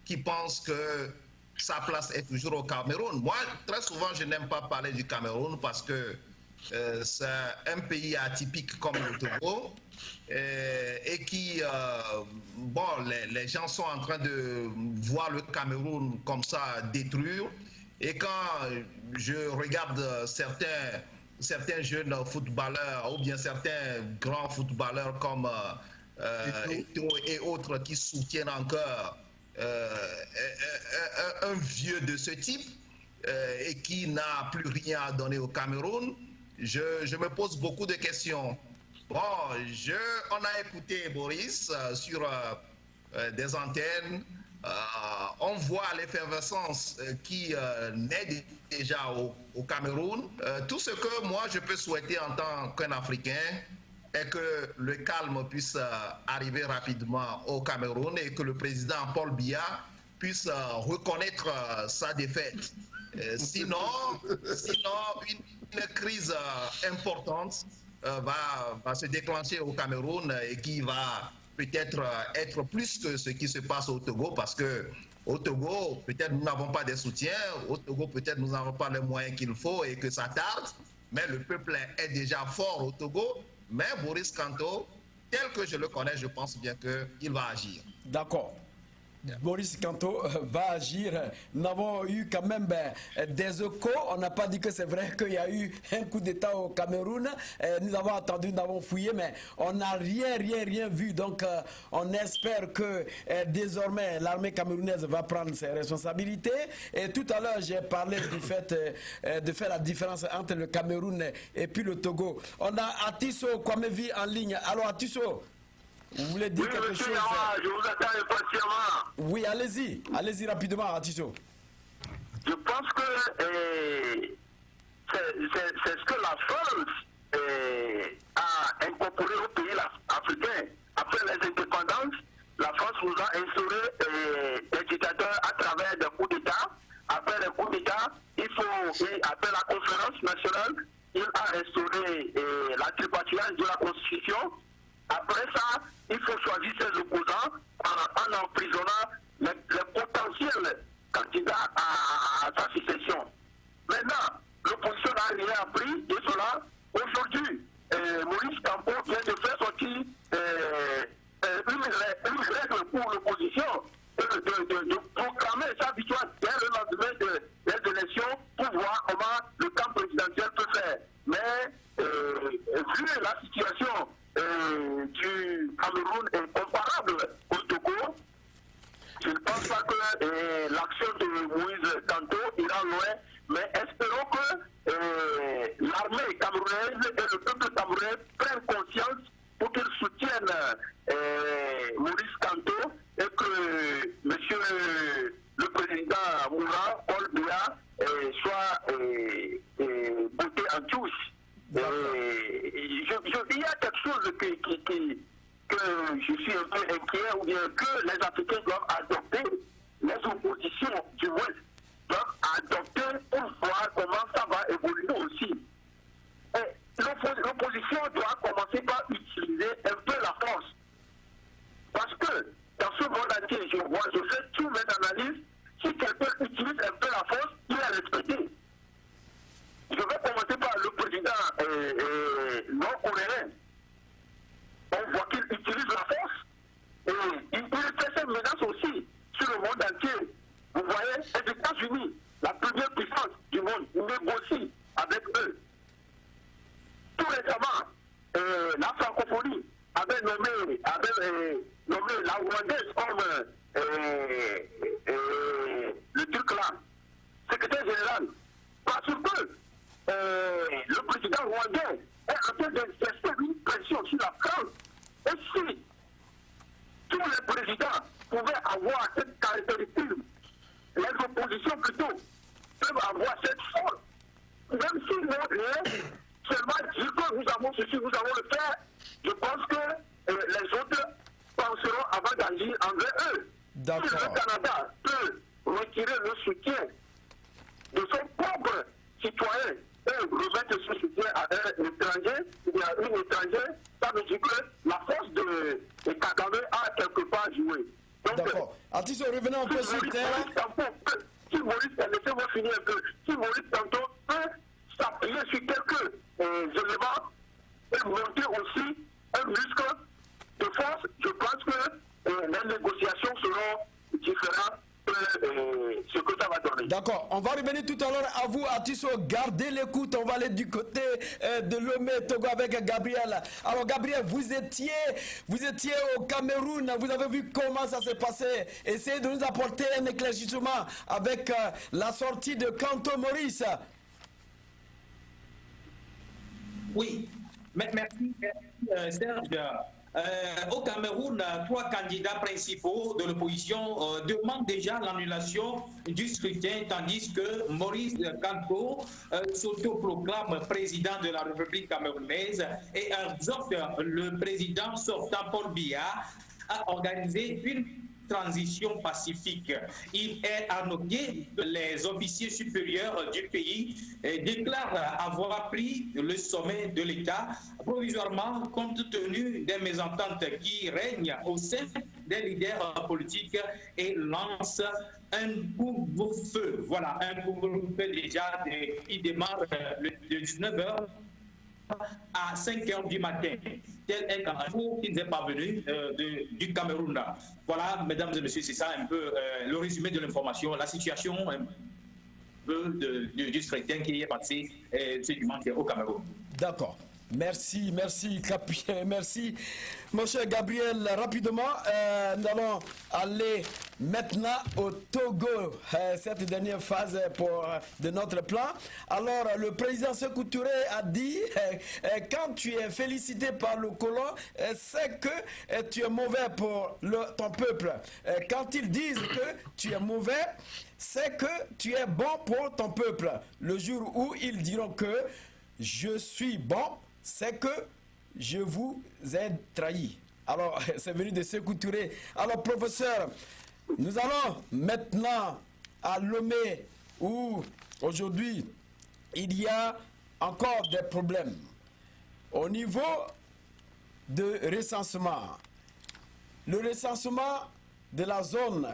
D: qui pense que sa place est toujours au Cameroun. Moi, très souvent, je n'aime pas parler du Cameroun parce que c'est un pays atypique comme le Togo et qui, les gens sont en train de voir le Cameroun comme ça détruire. Et quand je regarde certains jeunes footballeurs ou bien certains grands footballeurs comme Eto'o et autres qui soutiennent encore un vieux de ce type et qui n'a plus rien à donner au Cameroun, je me pose beaucoup de questions. Bon, on a écouté Boris sur des antennes. On voit l'effervescence qui naît déjà au Cameroun. Tout ce que moi je peux souhaiter en tant qu'un Africain est que le calme puisse arriver rapidement au Cameroun et que le président Paul Biya puisse reconnaître sa défaite. Sinon, une crise importante va se déclencher au Cameroun et qui va peut-être être plus que ce qui se passe au Togo, parce que au Togo, peut-être nous n'avons pas de soutien, au Togo, peut-être nous n'avons pas les moyens qu'il faut et que ça tarde, mais le peuple est déjà fort au Togo. Mais Boris Kamto, tel que je le connais, je pense bien qu'il va agir.
B: D'accord. Boris Kamto va agir. Nous avons eu quand même des échos. On n'a pas dit que c'est vrai qu'il y a eu un coup d'État au Cameroun. Nous avons attendu, nous avons fouillé, mais on n'a rien vu. Donc on espère que désormais l'armée camerounaise va prendre ses responsabilités. Et tout à l'heure, j'ai parlé du fait de faire la différence entre le Cameroun et puis le Togo. On a Atisso Kwamevi en ligne. Alors Atisso, vous voulez dire quelque chose?
F: Je vous attends impatiemment.
B: Oui, allez-y rapidement, Atisso.
F: Je pense que c'est ce que la France a incorporé au pays africain. Après les indépendances, la France nous a instauré des dictateurs à travers des coups d'État. Après les coups d'État, après la conférence nationale, il a instauré la tripartite de la Constitution. Après ça, il faut choisir ses opposants en emprisonnant les potentiels candidats à sa succession. Maintenant, l'opposition n'a rien appris de cela. Aujourd'hui, Maurice Kamto vient de faire sortir une règle pour l'opposition de proclamer sa victoire dès le lendemain des élections pour voir comment le camp présidentiel peut faire. Mais vu la situation du Cameroun est comparable au Togo, je ne pense pas que l'action de Moïse Kamto ira loin, mais espérons que l'armée camerounaise et le peuple camerounais prennent conscience pour qu'ils soutiennent Maurice Kamto et que monsieur le président Moura, Paul Biya, soit voté en tous. Il y a quelque chose que je suis un peu inquiet, ou bien que les Africains doivent adopter, les oppositions du Ouest doivent adopter pour voir comment ça va évoluer aussi. L'opposition doit commencer par utiliser un peu la force. Parce que dans ce monde entier, je fais toutes mes analyses, si quelqu'un utilise un peu la force, il est respecté. Je vais commencer par le président nord-coréen. On voit qu'il utilise la force. Et la francophonie avait nommé la Rwandaise comme le truc là, secrétaire général, parce que le président rwandais est en train d'exercer une pression sur la France. Et si tous les présidents pouvaient avoir cette caractéristique, les oppositions plutôt peuvent avoir cette force, même si nous rien, seulement dire que nous avons ceci, nous avons le faire, je pense que les autres penseront avant d'agir envers eux. Si le Canada peut retirer le soutien de son propre citoyen et remettre ce soutien à un étranger, ou à une étrangère, ça veut dire que la force de Kagame a quelque part joué.
B: D'accord. Atiso, revenons un peu sur terre.
F: Si Maurice, laissez-moi finir un peu, si Maurice tantôt peut s'appuyer sur quelques éléments et monter aussi un muscle de force, je pense que les négociations seront différentes de ce que ça va donner.
B: D'accord, on va revenir tout à l'heure à vous, Atiso. Gardez l'écoute, on va aller du côté de Lomé, Togo avec Gabriel. Alors Gabriel, vous étiez au Cameroun, vous avez vu comment ça s'est passé. Essayez de nous apporter un éclaircissement avec la sortie de Kanto Maurice.
E: Oui, merci Serge. Au Cameroun, 3 candidats principaux de l'opposition demandent déjà l'annulation du scrutin, tandis que Maurice Kamto s'autoproclame président de la République camerounaise et exhorte le président sortant Paul Biya à organiser une transition pacifique. Il est à noter que les officiers supérieurs du pays déclarent avoir pris le sommet de l'État provisoirement compte tenu des mésententes qui règnent au sein des leaders politiques et lancent un couvre-feu. Voilà, un couvre-feu déjà qui démarre de 19h à 5h du matin. Tel est un jour qui nous est parvenu du Cameroun. Voilà, mesdames et messieurs, c'est ça un peu le résumé de l'information, la situation un peu du scrutin qui est passé ce dimanche au Cameroun.
B: D'accord. Merci, merci, mon cher Gabriel. Rapidement, nous allons aller maintenant au Togo, cette dernière phase de notre plan. Alors, le président Sékou Touré a dit, quand tu es félicité par le colon, c'est que tu es mauvais pour ton peuple. Quand ils disent que tu es mauvais, c'est que tu es bon pour ton peuple. Le jour où ils diront que je suis bon, c'est que je vous ai trahi. Alors, c'est venu de Sékou Touré. Alors, professeur, nous allons maintenant à Lomé, où aujourd'hui, il y a encore des problèmes. Au niveau de recensement, le recensement de la zone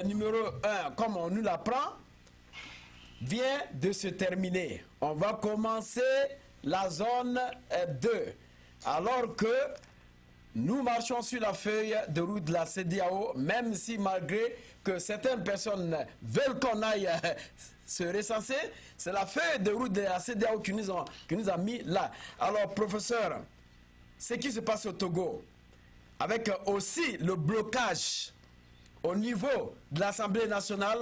B: numéro 1, comme on nous l'apprend, vient de se terminer. On va commencer la zone 2, alors que nous marchons sur la feuille de route de la CEDEAO, même si malgré que certaines personnes veulent qu'on aille se recenser, c'est la feuille de route de la CEDEAO qui nous a mis là. Alors, professeur, ce qui se passe au Togo, avec aussi le blocage au niveau de l'Assemblée nationale,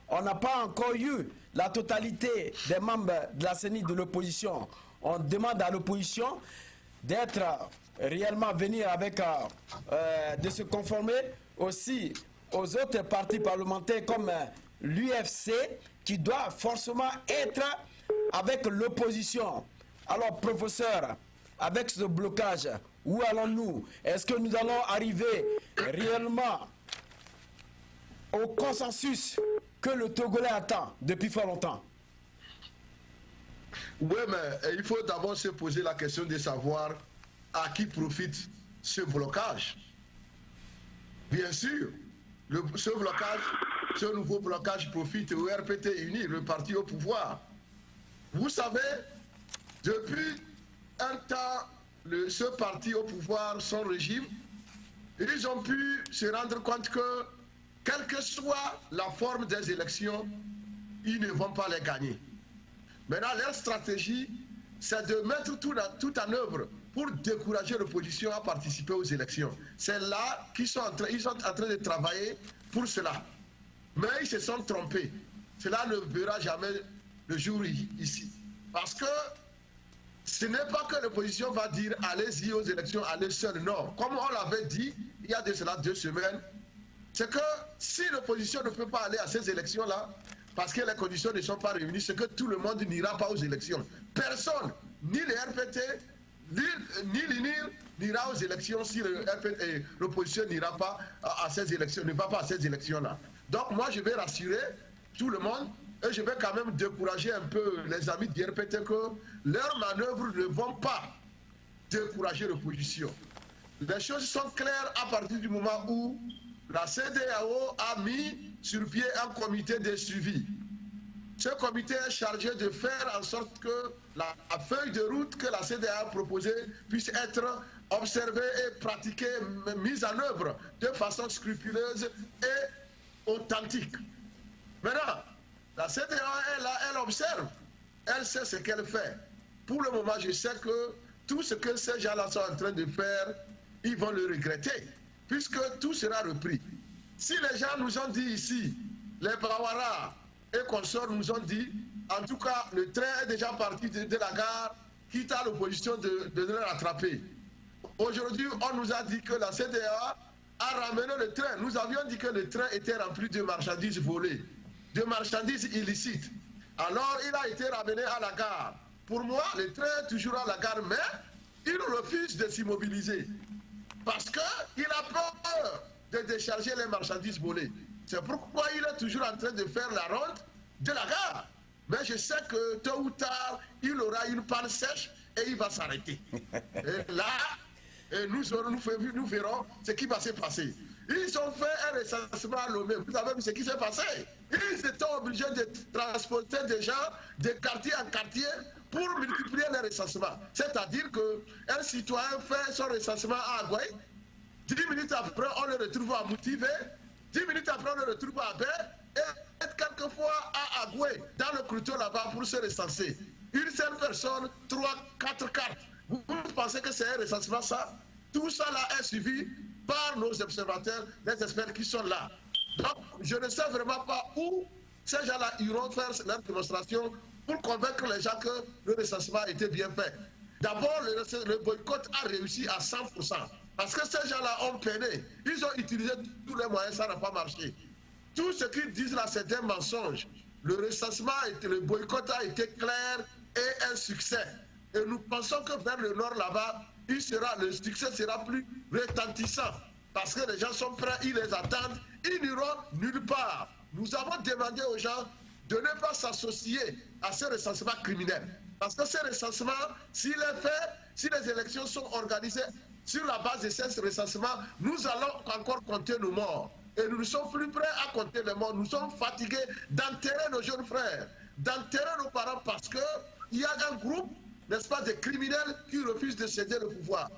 B: on n'a pas encore eu la totalité des membres de la CENI de l'opposition. On demande à l'opposition d'être réellement venir avec, de se conformer aussi aux autres partis parlementaires comme l'UFC qui doit forcément être avec l'opposition. Alors, professeur, avec ce blocage, où allons-nous? Est-ce que nous allons arriver réellement au consensus que le Togolais attend depuis fort longtemps?
C: Oui, mais il faut d'abord se poser la question de savoir à qui profite ce blocage. Bien sûr, ce nouveau blocage profite au RPT uni, le parti au pouvoir. Vous savez, depuis un temps, ce parti au pouvoir, son régime, ils ont pu se rendre compte que, quelle que soit la forme des élections, ils ne vont pas les gagner. Maintenant, leur stratégie, c'est de mettre tout en œuvre pour décourager l'opposition à participer aux élections. C'est là qu'ils sont en train de travailler pour cela. Mais ils se sont trompés. Cela ne verra jamais le jour ici. Parce que ce n'est pas que l'opposition va dire allez-y aux élections, allez seul. Non. Comme on l'avait dit il y a de cela 2 semaines, c'est que si l'opposition ne peut pas aller à ces élections-là, parce que les conditions ne sont pas réunies, c'est que tout le monde n'ira pas aux élections. Personne, ni les RPT, ni l'INIR, n'ira aux élections si l'opposition n'ira pas à ces élections, ne va pas à ces élections-là. Donc moi, je vais rassurer tout le monde et je vais quand même décourager un peu les amis du RPT que leurs manœuvres ne vont pas décourager l'opposition. Les choses sont claires à partir du moment où la CEDEAO a mis sur pied un comité de suivi. Ce comité est chargé de faire en sorte que la feuille de route que la CEDEAO a proposée puisse être observée et pratiquée, mise en œuvre de façon scrupuleuse et authentique. Maintenant, la CEDEAO est là, elle observe, elle sait ce qu'elle fait. Pour le moment, je sais que tout ce que ces gens-là sont en train de faire, ils vont le regretter, puisque tout sera repris. Si les gens nous ont dit ici, les Bawara et consorts nous ont dit, en tout cas, le train est déjà parti de la gare, quitte à l'opposition de le rattraper. Aujourd'hui, on nous a dit que la CEDEAO a ramené le train. Nous avions dit que le train était rempli de marchandises volées, de marchandises illicites. Alors, il a été ramené à la gare. Pour moi, le train est toujours à la gare, mais il refuse de s'immobiliser. Parce qu'il a peur de décharger les marchandises volées. C'est pourquoi il est toujours en train de faire la ronde de la gare. Mais je sais que tôt ou tard, il aura une panne sèche et il va s'arrêter. Et là, nous verrons ce qui va se passer. Ils ont fait un recensement à Lomé. Vous avez vu ce qui s'est passé? Ils étaient obligés de transporter des gens de quartier en quartier pour multiplier les recensements. C'est-à-dire qu'un citoyen fait son recensement à Agoué, 10 minutes après, on le retrouve à Moutivé, 10 minutes après, on le retrouve à Bé, et quelquefois à Agoué, dans le crouton là-bas pour se recenser. Une seule personne, 3-4 cartes. Vous pensez que c'est un recensement, ça? Tout ça là est suivi par nos observateurs, les experts qui sont là. Donc, je ne sais vraiment pas où ces gens-là iront faire leur démonstration pour convaincre les gens que le recensement était bien fait. D'abord, le boycott a réussi à 100%. Parce que ces gens-là ont peiné. Ils ont utilisé tous les moyens, ça n'a pas marché. Tout ce qu'ils disent là, c'est un mensonge. Le recensement, le boycott a été clair et un succès. Et nous pensons que vers le nord là-bas, le succès sera plus retentissant. Parce que les gens sont prêts, ils les attendent, ils n'iront nulle part. Nous avons demandé aux gens de ne pas s'associer à ce recensement criminel. Parce que ce recensement, s'il est fait, si les élections sont organisées sur la base de ce recensement, nous allons encore compter nos morts. Et nous ne sommes plus prêts à compter les morts. Nous sommes fatigués d'enterrer nos jeunes frères, d'enterrer nos parents parce qu'il y a un groupe, n'est-ce pas, de criminels qui refusent de céder le pouvoir.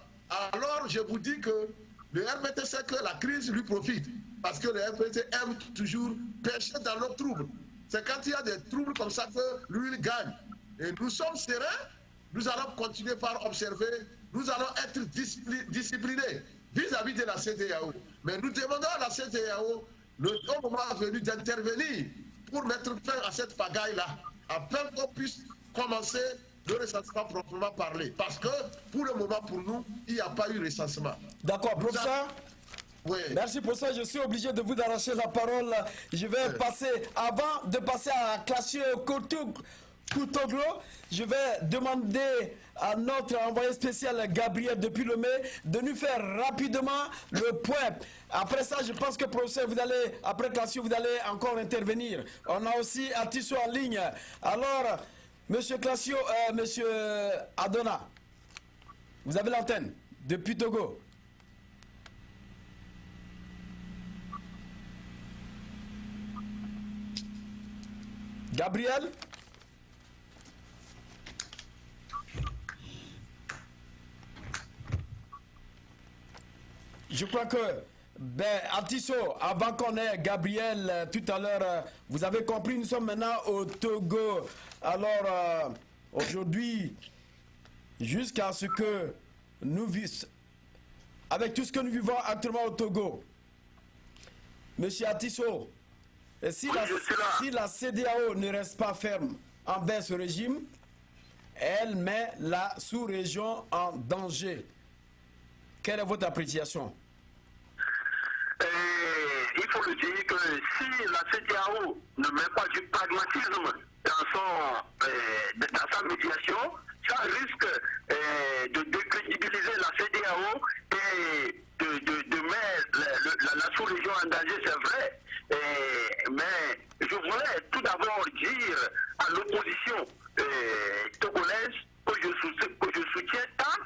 C: Alors, je vous dis que le RPT sait que la crise lui profite. Parce que le RPT aime toujours pêcher dans nos troubles. C'est quand il y a des troubles comme ça que lui, il gagne. Et nous sommes sereins, nous allons continuer par observer, nous allons être disciplinés vis-à-vis de la CEDEAO. Mais nous demandons à la CEDEAO, le moment venu d'intervenir pour mettre fin à cette pagaille-là, afin qu'on puisse commencer le recensement proprement parlé. Parce que pour le moment, pour nous, il n'y a pas eu recensement.
B: D'accord, professeur.
C: Oui.
B: Merci pour ça, je suis obligé de vous arracher la parole. Je vais passer, avant de passer à Classio Koutoglo, je vais demander à notre envoyé spécial Gabriel depuis Lomé de nous faire rapidement le point. Après ça, je pense que professeur, vous allez, après Classio, vous allez encore intervenir. On a aussi Atisso en ligne. Alors, monsieur Classio, monsieur Adona, vous avez l'antenne depuis Togo. Gabriel? Je crois que, Atisso, avant qu'on ait Gabriel tout à l'heure, vous avez compris, nous sommes maintenant au Togo. Alors, aujourd'hui, jusqu'à ce que nous vivions, avec tout ce que nous vivons actuellement au Togo. Monsieur Atisso, si la CEDEAO ne reste pas ferme envers ce régime, elle met la sous-région en danger. Quelle est votre appréciation?
F: Il faut le dire que si la CEDEAO ne met pas du pragmatisme dans sa médiation, ça risque de décrédibiliser la CEDEAO et de mettre la sous-région en danger, c'est vrai. Mais je voulais tout d'abord dire à l'opposition togolaise que je soutiens tant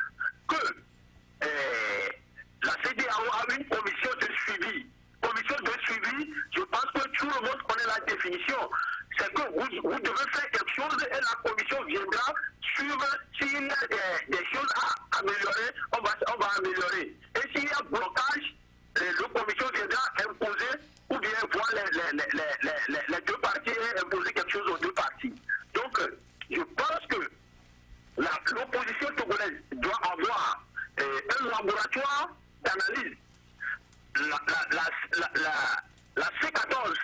F: que la CEDEAO a une commission de suivi. Commission de suivi, je pense que tout le monde connaît la définition. C'est que vous devez faire quelque chose et la commission viendra suivre s'il y a des choses à améliorer, on va améliorer. Et s'il y a blocage, la commission viendra imposer ou bien voir les deux parties et imposer quelque chose aux deux parties. Donc, je pense que l'opposition togolaise doit avoir un laboratoire d'analyse. La C14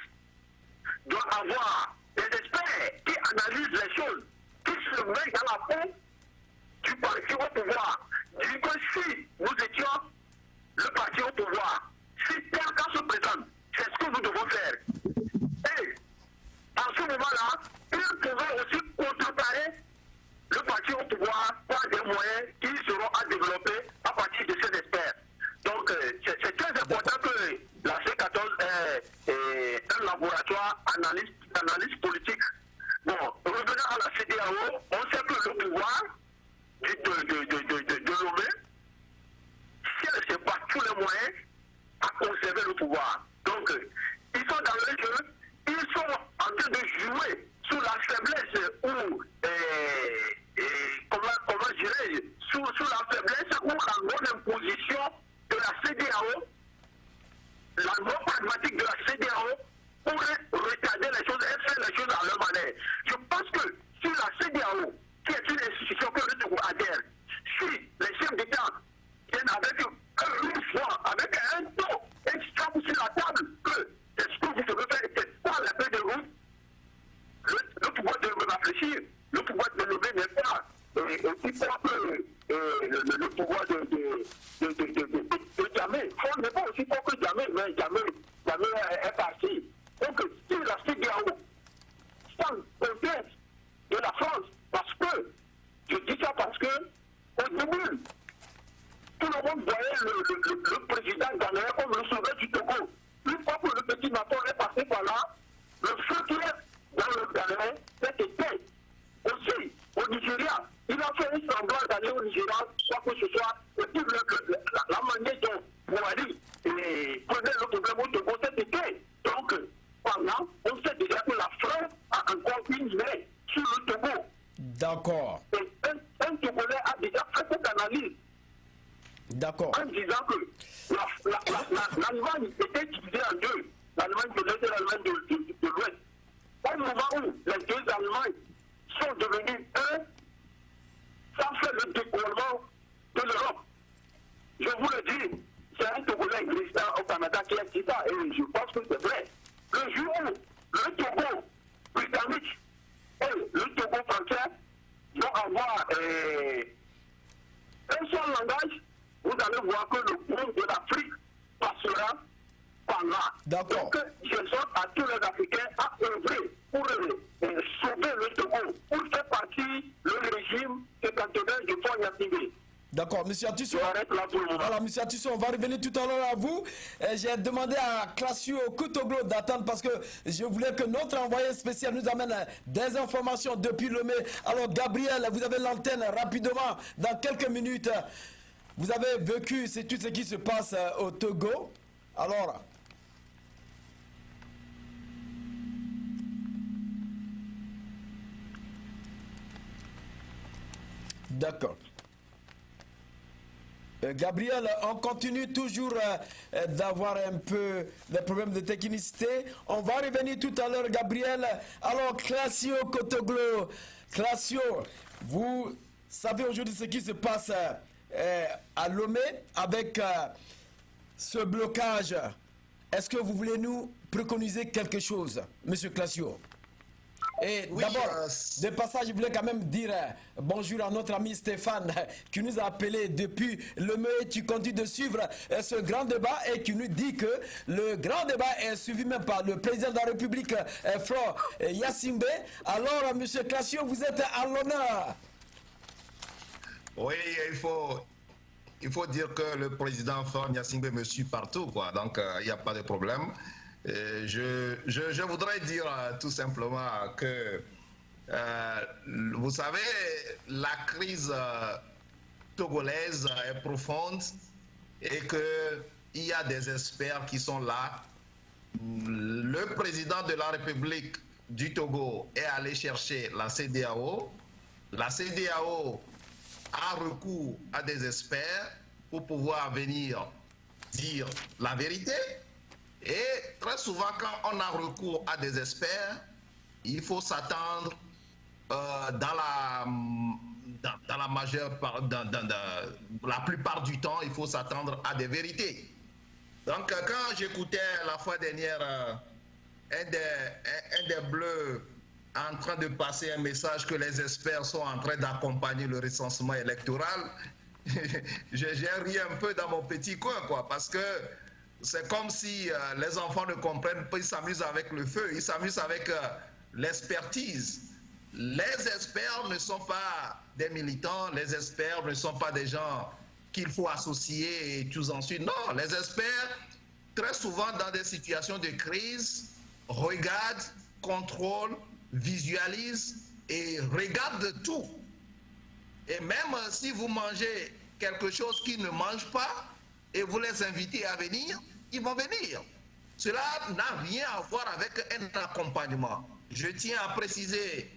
F: doit avoir des experts qui analysent les choses, qui se mettent dans la peau du parti au pouvoir. Du coup, si nous étions le parti au pouvoir, si tel cas se présente, c'est ce que nous devons faire. Et en ce moment-là, ils pourront aussi contrecarrer le parti au pouvoir par des moyens qui seront à développer à partir de ces experts. Donc, c'est très important que la C14 ait un laboratoire d'analyse politique. Bon, revenant à la CEDEAO, on sait que le pouvoir de Lomé, si elle ne sait pas tous les moyens à conserver le pouvoir. Donc, ils sont dans le jeu, ils sont en train de jouer sous la faiblesse ou, comment dirais-je, sous la faiblesse ou la non-imposition de la CEDEAO, la non-pragmatique de la CEDEAO pourrait retarder les choses et faire les choses à leur manière. Je pense que si la CEDEAO, qui est une institution que le Togo adhère, si les chefs d'État viennent avec un foi, avec un taux extra sur la table, que c'est ce que vous devez faire, c'est pas la paix de route, le pouvoir de réfléchir, le pouvoir de lever n'est pas aussi fort que le pouvoir de Djamé. On n'est pas aussi fort que Djamé, mais Djamé est parti. Donc, si la CEDEAO, sans complexe de la France, parce que, je dis ça parce que, au début, tout le monde voyait le président ghanéen comme le sauveur du Togo. Une fois que le petit Maton est passé par là, le feu qui est dans le Ghanéen s'est éteint. Aussi, au Nigeria, il a fait une semblant d'aller au Nigeria, quoi que ce soit, et puis la manière dont Buhari prenait le problème au Togo s'est éteint. Donc, pendant, on sait déjà que la France a encore une main sur le Togo.
B: D'accord.
F: Et un Togolais a déjà fait cette analyse.
B: D'accord.
F: En disant que l'Allemagne était divisée en deux, l'Allemagne de l'Est et l'Allemagne de l'Ouest. Au moment où les deux Allemagnes sont devenus un, ça fait le décollement de l'Europe. Je vous le dis, c'est un Togolais résident au Canada qui a dit ça, et je pense que c'est vrai. Le jour où le Togo britannique et le Togo français vont avoir un seul langage, vous allez voir que le monde de l'Afrique passera par là.
B: D'accord.
F: Donc, j'exhorte à tous les Africains à œuvrer pour sauver le Togo, pour faire partie le régime septentrional de Fort Yassingé.
B: D'accord, monsieur Atisso.
F: Voilà,
B: monsieur Atisso, on va revenir tout à l'heure à vous. J'ai demandé à Classio Kutoglo d'attendre parce que je voulais que notre envoyé spécial nous amène des informations depuis Lomé. Alors, Gabriel, vous avez l'antenne rapidement, dans quelques minutes. Vous avez vécu tout ce qui se passe au Togo. Alors, d'accord. Gabriel, on continue toujours d'avoir un peu des problèmes de technicité. On va revenir tout à l'heure, Gabriel. Alors, Classio Kotoglo, Classio, vous savez aujourd'hui ce qui se passe à Lomé avec ce blocage. Est-ce que vous voulez nous préconiser quelque chose, M. Classio? Et
D: Oui,
B: d'abord, de passage, je voulais quand même dire bonjour à notre ami Stéphane qui nous a appelé depuis Lomé. Tu continues de suivre ce grand débat et qui nous dit que le grand débat est suivi même par le président de la République, Flore Yassimbe. Alors, M. Classio, vous êtes à l'honneur.
D: Oui, il faut dire que le président Flore Yassimbe me suit partout, quoi. Donc, il n'y a pas de problème. Je voudrais dire tout simplement que, vous savez, la crise togolaise est profonde et qu'il y a des experts qui sont là. Le président de la République du Togo est allé chercher la CEDEAO. La CEDEAO a recours à des experts pour pouvoir venir dire la vérité. Et très souvent, quand on a recours à des experts, il faut s'attendre dans la plupart du temps, il faut s'attendre à des vérités. Donc, quand j'écoutais la fois dernière un des Bleus en train de passer un message que les experts sont en train d'accompagner le recensement électoral, j'ai ri un peu dans mon petit coin, quoi, parce que c'est comme si les enfants ne comprennent pas, ils s'amusent avec le feu, ils s'amusent avec l'expertise. Les experts ne sont pas des militants, les experts ne sont pas des gens qu'il faut associer et tout ensuite. Non, les experts, très souvent dans des situations de crise, regardent, contrôlent, visualisent et regardent tout. Et même si vous mangez quelque chose qu'ils ne mangent pas et vous les invitez à venir, ils vont venir. Cela n'a rien à voir avec un accompagnement. Je tiens à préciser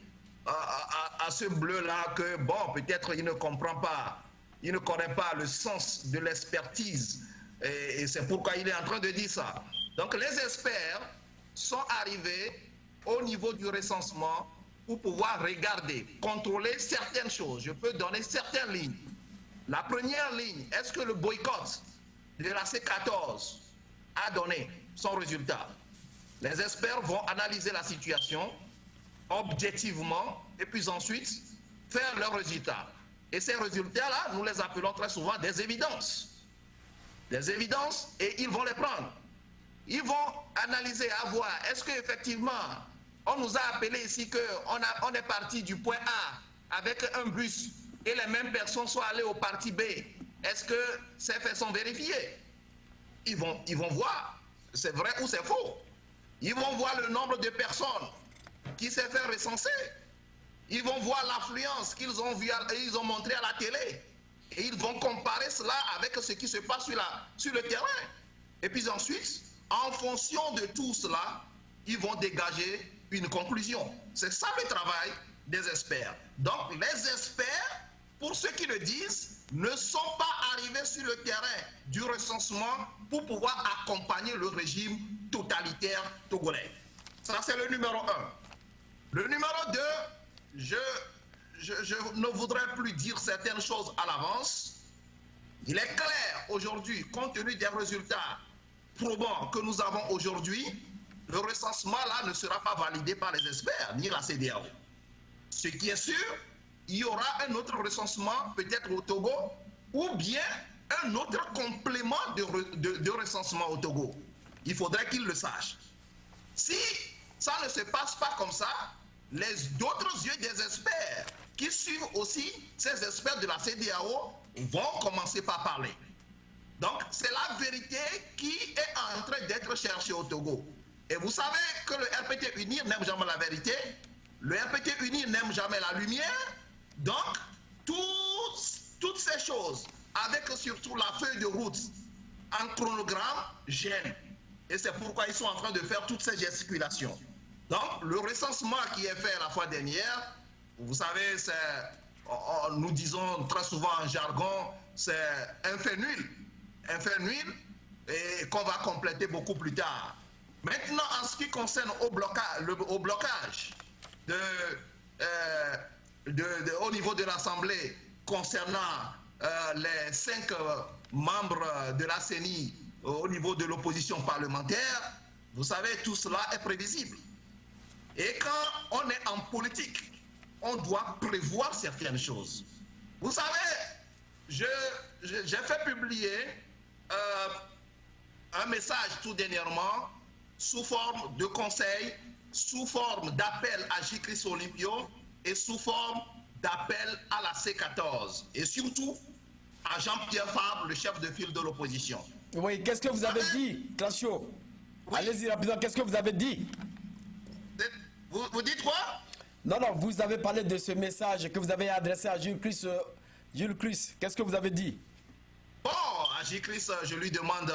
D: à ce bleu-là que, bon, peut-être il ne comprend pas, il ne connaît pas le sens de l'expertise. Et c'est pourquoi il est en train de dire ça. Donc les experts sont arrivés au niveau du recensement pour pouvoir regarder, contrôler certaines choses. Je peux donner certaines lignes. La première ligne, est-ce que le boycott de la C14 a donné son résultat? Les experts vont analyser la situation objectivement et puis ensuite faire leurs résultats. Et ces résultats-là, nous les appelons très souvent des évidences. Des évidences, et ils vont les prendre. Ils vont analyser, à voir, est-ce qu'effectivement, on nous a appelé ici qu'on est parti du point A avec un bus et les mêmes personnes sont allées au parti B. Est-ce que ces faits sont vérifiés? Ils vont voir, c'est vrai ou c'est faux. Ils vont voir le nombre de personnes qui s'est fait recenser. Ils vont voir l'affluence qu'ils ont vu, ils ont montré à la télé. Et ils vont comparer cela avec ce qui se passe sur le terrain. Et puis ensuite, en fonction de tout cela, ils vont dégager une conclusion. C'est ça le travail des experts. Donc les experts, pour ceux qui le disent, ne sont pas arrivés sur le terrain du recensement pour pouvoir accompagner le régime totalitaire togolais. Ça, c'est le numéro 1. Le numéro 2, je ne voudrais plus dire certaines choses à l'avance. Il est clair aujourd'hui, compte tenu des résultats probants que nous avons aujourd'hui, le recensement là ne sera pas validé par les experts, ni la CEDEAO. Ce qui est sûr, il y aura un autre recensement, peut-être au Togo, ou bien un autre complément de recensement au Togo. Il faudrait qu'ils le sachent. Si ça ne se passe pas comme ça, d'autres yeux des experts qui suivent aussi ces experts de la CEDEAO vont commencer par parler. Donc, c'est la vérité qui est en train d'être cherchée au Togo. Et vous savez que le RPT UNIR n'aime jamais la vérité, le RPT UNIR n'aime jamais la lumière. Donc, toutes ces choses, avec surtout la feuille de route en chronogramme, gênent. Et c'est pourquoi ils sont en train de faire toutes ces gesticulations. Donc, le recensement qui est fait la fois dernière, vous savez, nous disons très souvent en jargon, c'est un fait nul. Un fait nul et qu'on va compléter beaucoup plus tard. Maintenant, en ce qui concerne au blocage au niveau de l'Assemblée concernant les 5 membres de la CENI au niveau de l'opposition parlementaire, vous savez, tout cela est prévisible. Et quand on est en politique, on doit prévoir certaines choses. Vous savez, j'ai fait publier un message tout dernièrement sous forme de conseil, sous forme d'appel à J-Chris Olympio et sous forme d'appel à la C14 et surtout à Jean-Pierre Fabre, le chef de file de l'opposition.
B: Oui, qu'est-ce que vous avez dit, Classio? Oui. Allez-y rapidement, qu'est-ce que vous avez dit?
D: Vous dites quoi?
B: Non, vous avez parlé de ce message que vous avez adressé à Jules Chris. Qu'est-ce que vous avez dit?
D: Bon, à Jules Chris, je lui demande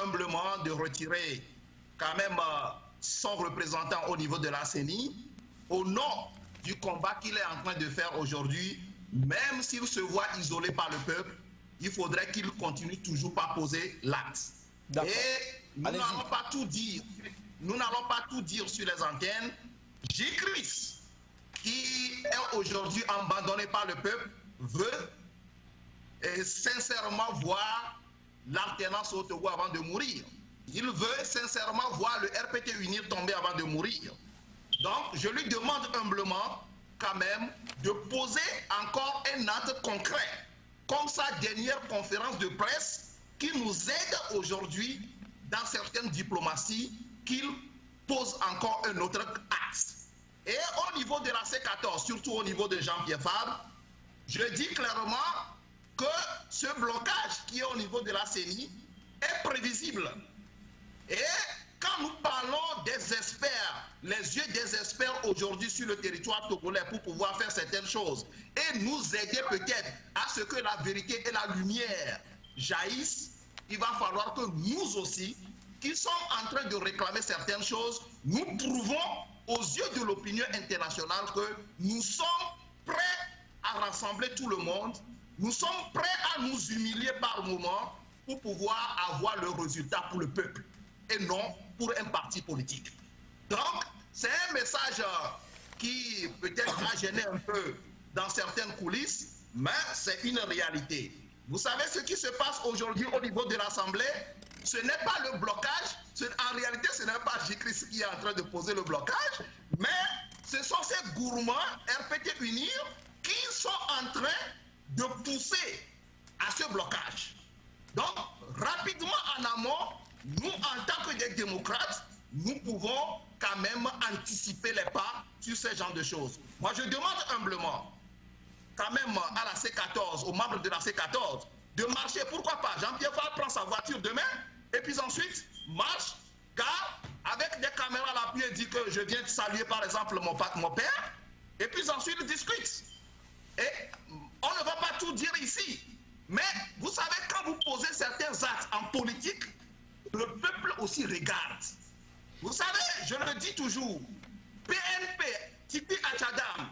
D: humblement de retirer quand même son représentant au niveau de la CENI au nom du combat qu'il est en train de faire aujourd'hui. Même s'il se voit isolé par le peuple, il faudrait qu'il continue toujours par poser l'acte. Et nous n'allons pas tout dire. Nous n'allons pas tout dire sur les antennes. J-Chris, qui est aujourd'hui abandonné par le peuple, veut sincèrement voir l'alternance au Togo avant de mourir. Il veut sincèrement voir le RPT unir tomber avant de mourir. Donc, je lui demande humblement quand même de poser encore un acte concret, comme sa dernière conférence de presse, qui nous aide aujourd'hui dans certaines diplomaties, qu'il pose encore un autre acte. Et au niveau de la C14, surtout au niveau de Jean-Pierre Fabre, je dis clairement que ce blocage qui est au niveau de la CENI est prévisible. Et quand nous parlons des experts, les yeux des experts aujourd'hui sur le territoire togolais pour pouvoir faire certaines choses et nous aider peut-être à ce que la vérité et la lumière jaillissent, il va falloir que nous aussi, qui sommes en train de réclamer certaines choses, nous prouvons aux yeux de l'opinion internationale que nous sommes prêts à rassembler tout le monde, nous sommes prêts à nous humilier par moment pour pouvoir avoir le résultat pour le peuple et non pour un parti politique. Donc, c'est un message qui peut-être a gêné un peu dans certaines coulisses, mais c'est une réalité. Vous savez ce qui se passe aujourd'hui au niveau de l'Assemblée? Ce n'est pas le blocage, en réalité ce n'est pas J-Chris qui est en train de poser le blocage, mais ce sont ces gourmands RPT Unir qui sont en train de pousser à ce blocage. Donc, rapidement en amont, nous, en tant que des démocrates, nous pouvons quand même anticiper les pas sur ce genre de choses. Moi, je demande humblement, quand même à la C14, aux membres de la C14, de marcher, pourquoi pas. Jean-Pierre Fabre prend sa voiture demain, et puis ensuite, marche, car avec des caméras à l'appui, il dit que je viens de saluer par exemple mon père, et puis ensuite discute. Et on ne va pas tout dire ici, mais vous savez, quand vous posez certains actes en politique, le peuple aussi regarde. Vous savez, je le dis toujours, PNP, Tipi Achadam,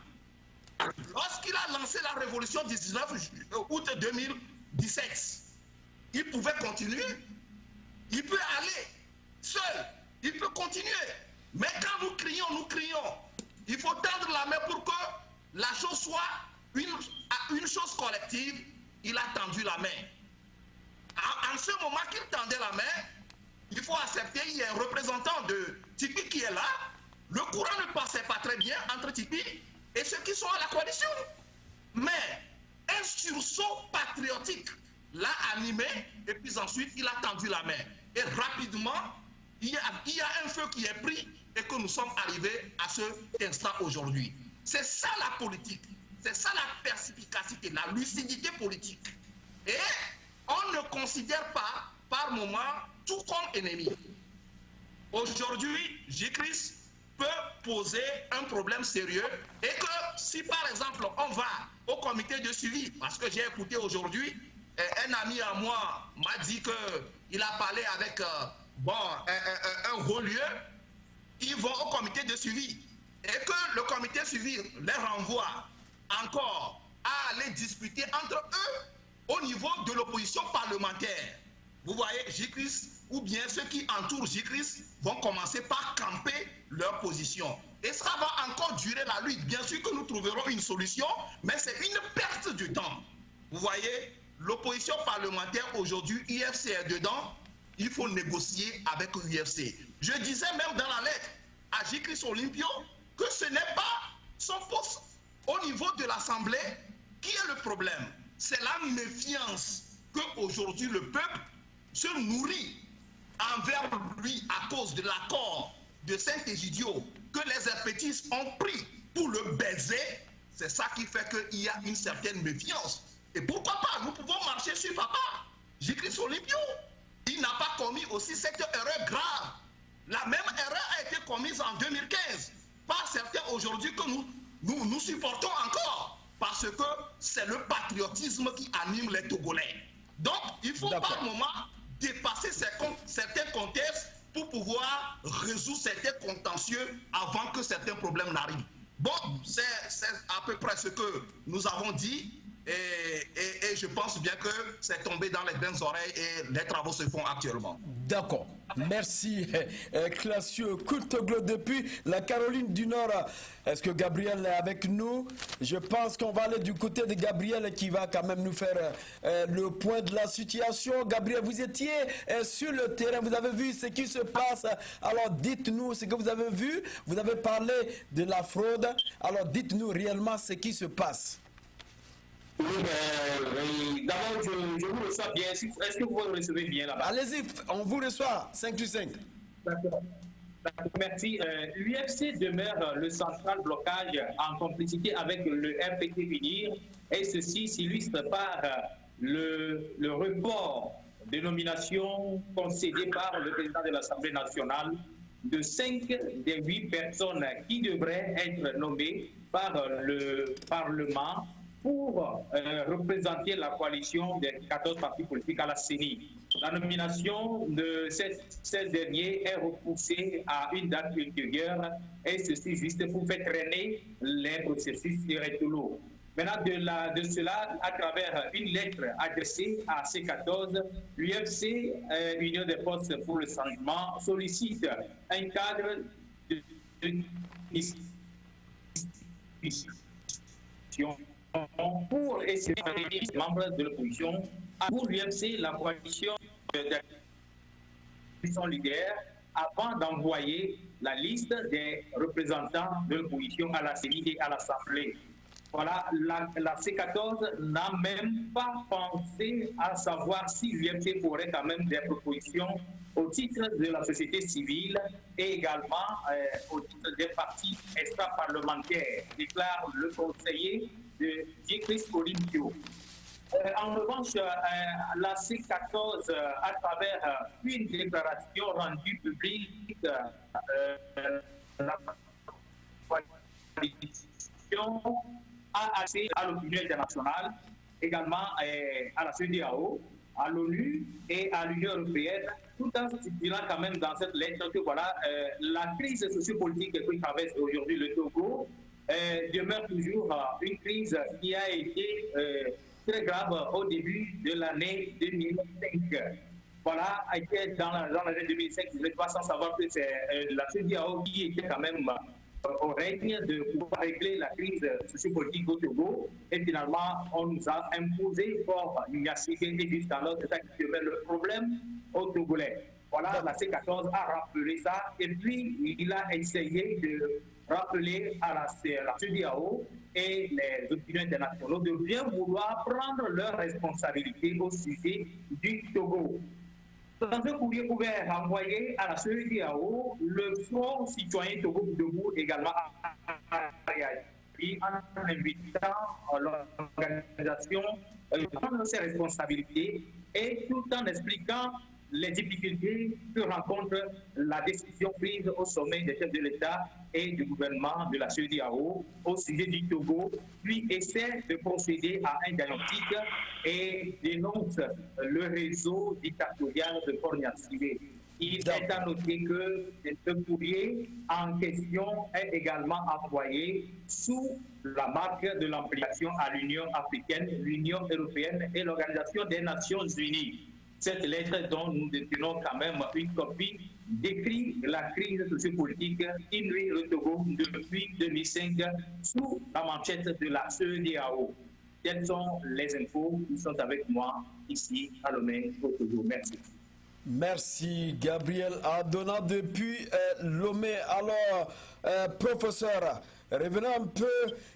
D: lorsqu'il a lancé la révolution du 19 août 2017, il pouvait continuer, il peut aller seul, il peut continuer. Mais quand nous crions, il faut tendre la main pour que la chose soit une chose collective. Il a tendu la main. En ce moment qu'il tendait la main, il faut accepter, il y a un représentant de Tipi qui est là. Le courant ne passait pas très bien entre Tipi et ceux qui sont à la coalition. Mais un sursaut patriotique l'a animé et puis ensuite il a tendu la main. Et rapidement, il y a un feu qui est pris et que nous sommes arrivés à cet instant aujourd'hui. C'est ça la politique. C'est ça la perspicacité, la lucidité politique. Et on ne considère pas par moment tout comme ennemi. Aujourd'hui, J-Chris peut poser un problème sérieux et que si par exemple on va au comité de suivi, parce que j'ai écouté aujourd'hui, un ami à moi m'a dit qu'il a parlé avec un haut lieu, ils vont au comité de suivi et que le comité de suivi les renvoie encore à aller discuter entre eux au niveau de l'opposition parlementaire. vous voyez, J-Chris ou bien ceux qui entourent J-Chris vont commencer par camper leur position. Et ça va encore durer la lutte. Bien sûr que nous trouverons une solution, mais c'est une perte de temps. Vous voyez, l'opposition parlementaire aujourd'hui, UFC est dedans, il faut négocier avec l'UFC. Je disais même dans la lettre à J-Chris Olympio que ce n'est pas son poste au niveau de l'Assemblée qui est le problème. C'est la méfiance qu'aujourd'hui le peuple se nourrit envers lui à cause de l'accord de Saint-Égidio que les herpétistes ont pris pour le baiser. C'est ça qui fait qu'il y a une certaine méfiance. Et pourquoi pas, nous pouvons marcher sur papa. J-Chris Olympio, il n'a pas commis aussi cette erreur grave. La même erreur a été commise en 2015 par certains aujourd'hui que nous supportons encore. Parce que c'est le patriotisme qui anime les Togolais. Donc, il faut par moment dépasser certains contextes pour pouvoir résoudre certains contentieux avant que certains problèmes n'arrivent. Bon, c'est à peu près ce que nous avons dit. Et je pense bien que c'est tombé dans les bonnes oreilles et les travaux se font actuellement.
B: D'accord. Merci, Classieux Courtoglo depuis la Caroline du Nord. Est-ce que Gabriel est avec nous? Je pense qu'on va aller du côté de Gabriel qui va quand même nous faire le point de la situation. Gabriel, vous étiez sur le terrain, vous avez vu ce qui se passe. Alors dites-nous ce que vous avez vu. Vous avez parlé de la fraude. Alors dites-nous réellement ce qui se passe.
E: Oui, d'abord, je vous reçois bien. Est-ce que vous me recevez bien là-bas?
B: Allez-y, on vous reçoit 5-5.
E: D'accord. Merci. L'UFC demeure le central blocage en complicité avec le RPT Unir et ceci s'illustre par le report de nomination concédé par le président de l'Assemblée nationale de 5 des 8 personnes qui devraient être nommées par le Parlement pour représenter la coalition des 14 partis politiques à la CENI. La nomination de ces derniers est repoussée à une date ultérieure et ceci juste pour faire traîner les processus électoraux. Maintenant, de cela, à travers une lettre adressée à C14, l'UFC, Union des forces pour le changement, sollicite un cadre de discussion pour essayer les membres de l'opposition. Pour l'UFC, la coalition sont leaders avant d'envoyer la liste des représentants de l'opposition à la CENI et à l'Assemblée. Voilà, la C14 n'a même pas pensé à savoir si l'UFC aurait quand même des propositions au titre de la société civile et également au titre des partis extra-parlementaires, déclare le conseiller de J-Chris Olympio. En revanche, la C14, à travers une déclaration rendue publique, la coalition a accès à l'opinion internationale, également à la CEDEAO, à l'ONU et à l'Union européenne, tout en stipulant quand même dans cette lettre que voilà, la crise sociopolitique que traverse aujourd'hui le Togo demeure toujours une crise qui a été très grave au début de l'année 2005. Voilà, dans l'année 2005, vous n'êtes pas sans savoir que c'est la CEDEAO qui était quand même au règne de pouvoir régler la crise sociopolitique au Togo. Et finalement, on nous a imposé fort Niassigué et jusqu'alors, c'est ça qui devait le problème au Togolais. Voilà, la C14 a rappelé ça et puis il a essayé de rappeler à la CEDEAO et les opinions internationales de bien vouloir prendre leurs responsabilités au sujet du Togo. Dans un courrier ouvert envoyé à la CEDEAO, le Front citoyen Togo debout également a réagi en invitant l'organisation à prendre ses responsabilités et tout en expliquant les difficultés que rencontre la décision prise au sommet des chefs de l'État et du gouvernement de la CEDEAO au sujet du Togo, puis essaie de procéder à un diagnostic et dénonce le réseau dictatorial de Port-Niassigué. Il est à noter que ce courrier en question est également envoyé sous la marque de l'implication à l'Union africaine, l'Union européenne et l'Organisation des Nations Unies. cette lettre dont nous détenons quand même une copie décrit la crise sociopolitique inouïe au Togo depuis 2005 sous la manchette de la CEDEAO. Quelles sont les infos qui sont avec moi ici à Lomé au Togo? Merci.
B: Merci Gabriel Adona depuis Lomé. Alors, professeur, revenons un peu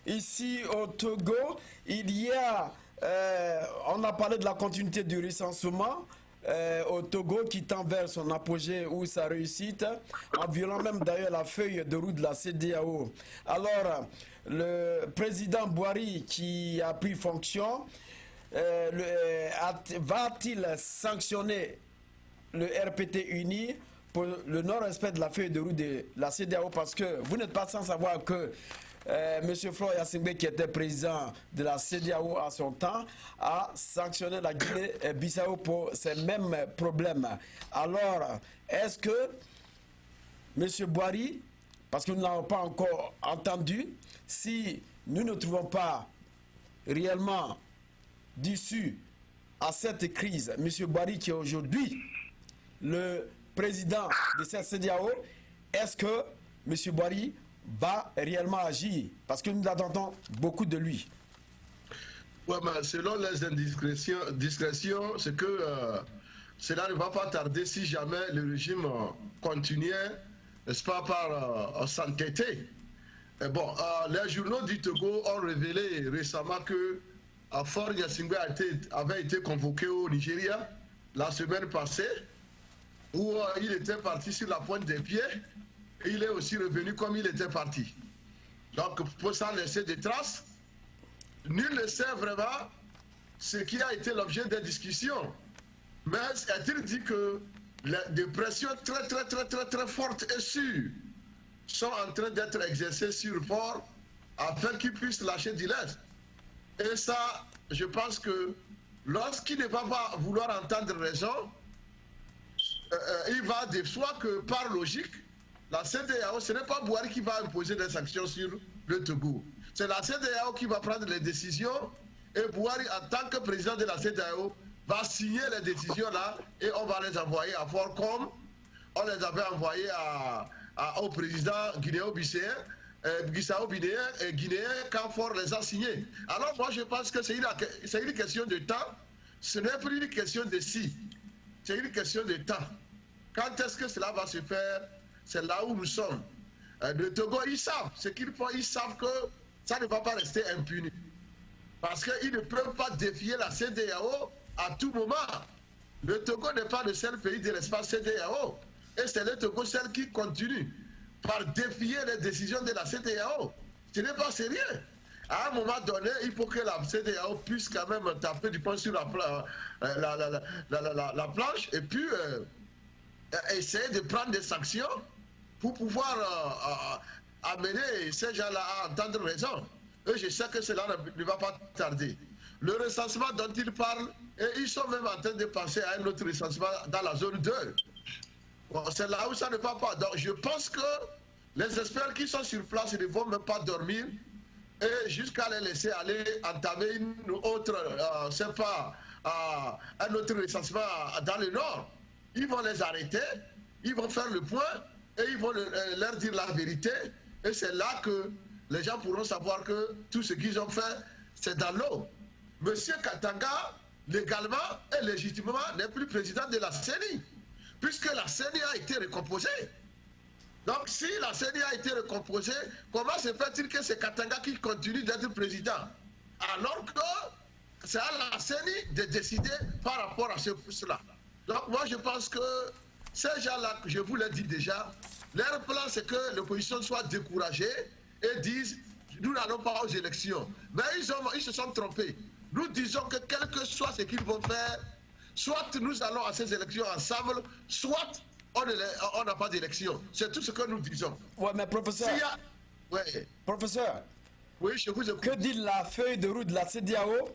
B: ici au Togo. Il y a, on a parlé de la continuité du recensement au Togo qui tend vers son apogée ou sa réussite, en violant même d'ailleurs la feuille de route de la CEDEAO. Alors, le président Boari qui a pris fonction, va-t-il sanctionner le RPT uni pour le non-respect de la feuille de route de la CEDEAO? Parce que vous n'êtes pas sans savoir que M. Florent Yassingbe, qui était président de la CEDEAO à son temps, a sanctionné la Guinée-Bissau pour ces mêmes problèmes. Alors, est-ce que M. Boari, parce que nous n'avons pas encore entendu, si nous ne trouvons pas réellement d'issue à cette crise, M. Boari qui est aujourd'hui le président de cette CEDEAO, est-ce que M. Boari va réellement agir? Parce que nous attendons beaucoup de lui.
C: Ouais, mais selon les indiscrétions, c'est que cela ne va pas tarder si jamais le régime continuait, n'est-ce pas, par s'entêter. Bon, les journaux du Togo ont révélé récemment que Faure Gnassingbé avait été convoqué au Nigeria la semaine passée, où il était parti sur la pointe des pieds, et il est aussi revenu comme il était parti. Donc, pour s'en laisser des traces, nul ne sait vraiment ce qui a été l'objet des discussions. Mais a-t-il dit que des pressions très fortes et sûres sont en train d'être exercées sur Faure afin qu'il puisse lâcher du lest. Et ça, je pense que lorsqu'il ne va pas vouloir entendre raison, il va de soi que par logique, la CEDEAO, ce n'est pas Boari qui va imposer des sanctions sur le Togo. C'est la CEDEAO qui va prendre les décisions et Boari, en tant que président de la CEDEAO, va signer les décisions là et on va les envoyer à Faure comme on les avait envoyés au président guinéo-bissau et guinéen quand Faure les a signés. Alors moi je pense que c'est une question de temps, ce n'est plus une question de si, c'est une question de temps. Quand est-ce que cela va se faire? C'est là où nous sommes. Le Togo, ils savent ce qu'ils font, ils savent que ça ne va pas rester impuni. Parce qu'ils ne peuvent pas défier la CEDEAO à tout moment. Le Togo n'est pas le seul pays de l'espace CEDEAO. Et c'est le Togo seul qui continue par défier les décisions de la CEDEAO. Ce n'est pas sérieux. À un moment donné, il faut que la CEDEAO puisse quand même taper du poing sur la planche et puis essayer de prendre des sanctions pour pouvoir amener ces gens-là à entendre raison. Et je sais que cela ne va pas tarder. Le recensement dont ils parlent, et ils sont même en train de penser à un autre recensement dans la zone 2. Bon, c'est là où ça ne va pas. Donc je pense que les experts qui sont sur place ne vont même pas dormir et jusqu'à les laisser aller entamer une autre, un autre recensement dans le nord. Ils vont les arrêter, ils vont faire le point et ils vont leur dire la vérité. Et c'est là que les gens pourront savoir que tout ce qu'ils ont fait, c'est dans l'eau. Monsieur Katanga, légalement et légitimement, n'est plus président de la CENI, puisque la CENI a été recomposée. Donc si la CENI a été recomposée, comment se fait-il que c'est Katanga qui continue d'être président? Alors que c'est à la CENI de décider par rapport à cela. Donc moi je pense que ces gens-là, je vous l'ai dit déjà, leur plan c'est que l'opposition soit découragée et disent nous n'allons pas aux élections. Mais ils se sont trompés. Nous disons que quel que soit ce qu'ils vont faire, soit nous allons à ces élections ensemble, soit on n'a pas d'élection. C'est tout ce que nous disons.
B: Ouais, mais professeur, professeur,
C: oui, je vous écoute.
B: Que dit la feuille de route de la CEDEAO?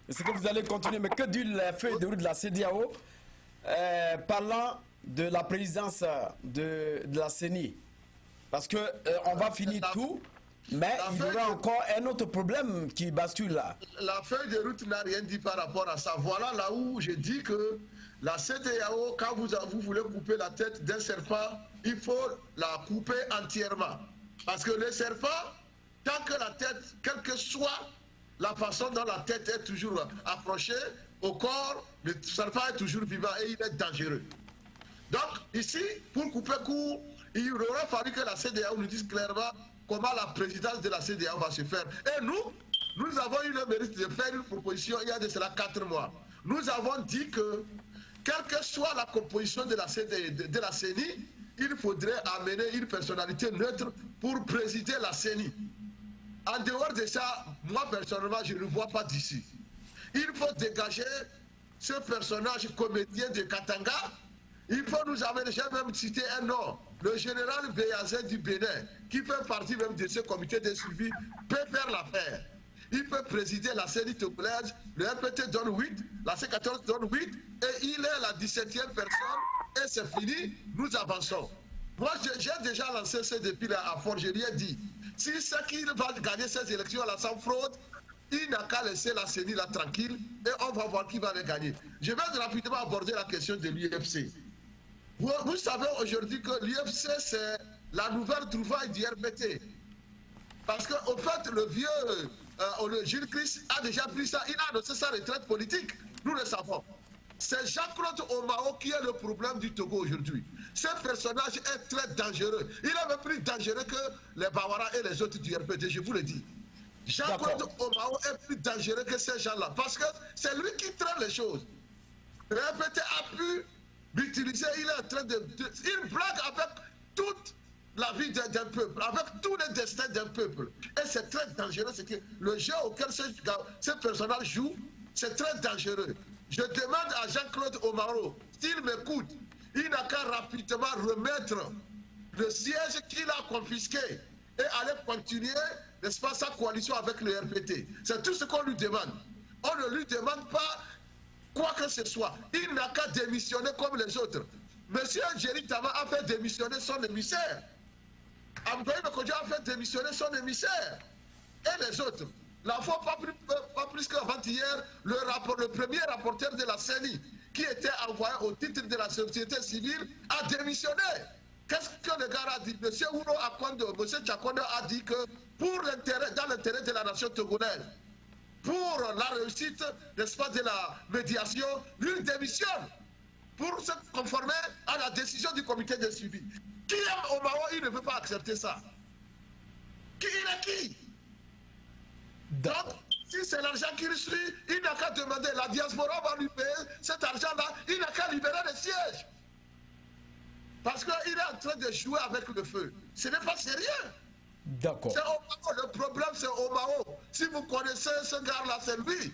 B: Est-ce que vous allez continuer? Mais que dit la feuille de route de la CEDEAO parlant de la présidence de la CENI? Parce que on va finir tout, mais il y aura encore un autre problème qui bascule là.
C: La feuille de route n'a rien dit par rapport à ça. Voilà là où je dis que La CEDEAO, quand vous voulez couper la tête d'un serpent, il faut la couper entièrement. Parce que le serpent, tant que la tête, quelle que soit la façon dont la tête est toujours accrochée au corps, le serpent est toujours vivant et il est dangereux. Donc ici, pour couper court, il aurait fallu que la CEDEAO nous dise clairement comment la présidence de la CEDEAO va se faire. Et nous avons eu le mérite de faire une proposition il y a de cela 4 mois. Nous avons dit que, quelle que soit la composition de la CENI, il faudrait amener une personnalité neutre pour présider la CENI. En dehors de ça, moi personnellement, je ne vois pas d'ici. Il faut dégager ce personnage comédien de Katanga. Il faut nous amener, j'ai même cité un nom, le général Béazin du Bénin, qui fait partie même de ce comité de suivi, peut faire l'affaire. Il peut présider la CENI togolaise, le RPT donne 8, la C14 donne 8, et il est la 17e personne, et c'est fini, nous avançons. Moi, j'ai déjà lancé ce défi là à Fort, je lui ai dit, si c'est qu'il va gagner ces élections là sans fraude, il n'a qu'à laisser la CENI là tranquille, et on va voir qui va les gagner. Je vais rapidement aborder la question de l'UFC. Vous savez aujourd'hui que l'UFC, c'est la nouvelle trouvaille du RPT. Parce qu'au fait, le vieux Jules Christ a déjà pris ça, il a annoncé sa retraite politique. Nous le savons. C'est Jean-Claude Omao qui est le problème du Togo aujourd'hui. Ce personnage est très dangereux. Il est même plus dangereux que les Bawara et les autres du RPT, je vous le dis. Jean-Claude Omao est plus dangereux que ces gens-là. Parce que c'est lui qui traîne les choses. Le RPT a pu l'utiliser, il est en train de... Il blague avec toute la vie d'un peuple, avec tous les destins d'un peuple. Et c'est très dangereux, c'est que le jeu auquel ce personnage joue, c'est très dangereux. Je demande à Jean-Claude Omaro, s'il m'écoute, il n'a qu'à rapidement remettre le siège qu'il a confisqué et aller continuer, n'est-ce pas, sa coalition avec le RPT. C'est tout ce qu'on lui demande. On ne lui demande pas quoi que ce soit. Il n'a qu'à démissionner comme les autres. Monsieur Jerry Tama a fait démissionner son émissaire. Amdoï Mekodjo a fait démissionner son émissaire. Et les autres. La fois, pas plus qu'avant-hier, le premier rapporteur de la CENI, qui était envoyé au titre de la société civile, a démissionné. Qu'est-ce que le gars a dit? Monsieur Ouro Akondo, monsieur Tchakondo a dit que dans l'intérêt de la nation togolaise, pour la réussite, n'est-ce pas, de la médiation, lui démissionne pour se conformer à la décision du comité de suivi. Qui est Omao, il ne veut pas accepter ça. Qui il est qui? Donc, si c'est l'argent qu'il suit, il n'a qu'à demander, la diaspora va lui payer cet argent-là, il n'a qu'à libérer les sièges. Parce qu'il est en train de jouer avec le feu. Ce n'est pas sérieux.
B: D'accord.
C: C'est Omao, le problème c'est Omao. Si vous connaissez ce gars-là, c'est lui.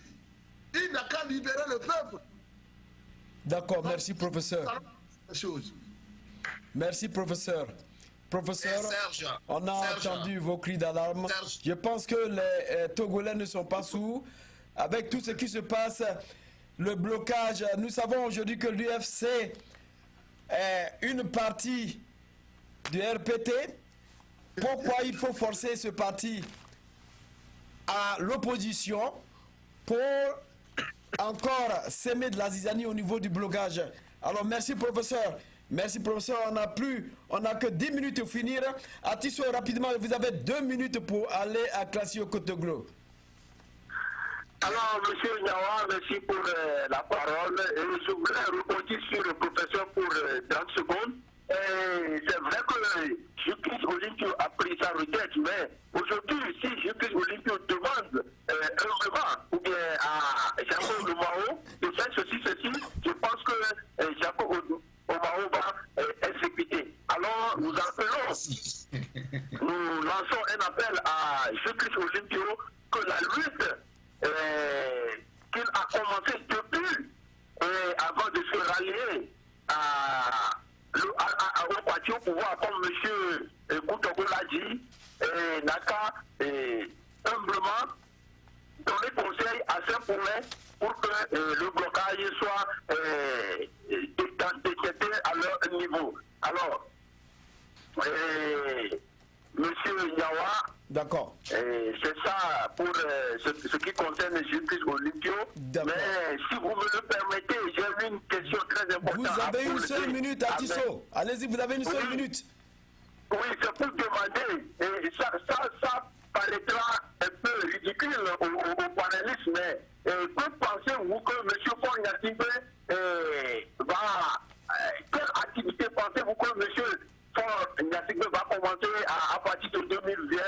C: Il n'a qu'à libérer le peuple.
B: D'accord, merci professeur. Merci professeur. Professeur,
D: Serge,
B: on a entendu vos cris d'alarme. Je pense que les Togolais ne sont pas sourds. Avec tout ce qui se passe, le blocage, nous savons aujourd'hui que l'UFC est une partie du RPT. Pourquoi il faut forcer ce parti à l'opposition pour encore s'aimer de la zizanie au niveau du blocage? Alors merci professeur. Merci professeur, on n'a que 10 minutes pour finir. Atisso, rapidement, vous avez 2 minutes pour aller à Classio Kotoglo.
F: Alors, monsieur Nyawa, merci pour la parole. Et je voudrais rebondir sur le professeur pour 30 secondes. C'est vrai que Justice Olympio a pris sa retraite, mais aujourd'hui, si Justice Olympio demande humblement ou bien à Jacob Omao de faire ceci, je pense que Jacob Omao va exécuter. Alors, nous lançons un appel à Justice Olympio que la lutte qu'il a commencé depuis avant de se rallier au parti au pouvoir, comme M. Koutogo l'a dit, n'a qu'à humblement donner conseil à Saint-Poulin pour que le blocage soit détecté à leur niveau. Alors, Monsieur Nyawa,
B: d'accord.
F: C'est ça pour ce qui concerne Justice Olympio. Mais si vous me le permettez, j'ai une question très importante.
B: Vous avez une seule minute, Atisso. Allez-y, vous avez une seule minute.
F: Oui, c'est pour demander, et ça paraîtra un peu ridicule aux panélistes, mais que pensez-vous que M. Faure Gnassingbé va... quelle activité pensez-vous que M. Faure Gnassingbé va commencer à partir de 2020,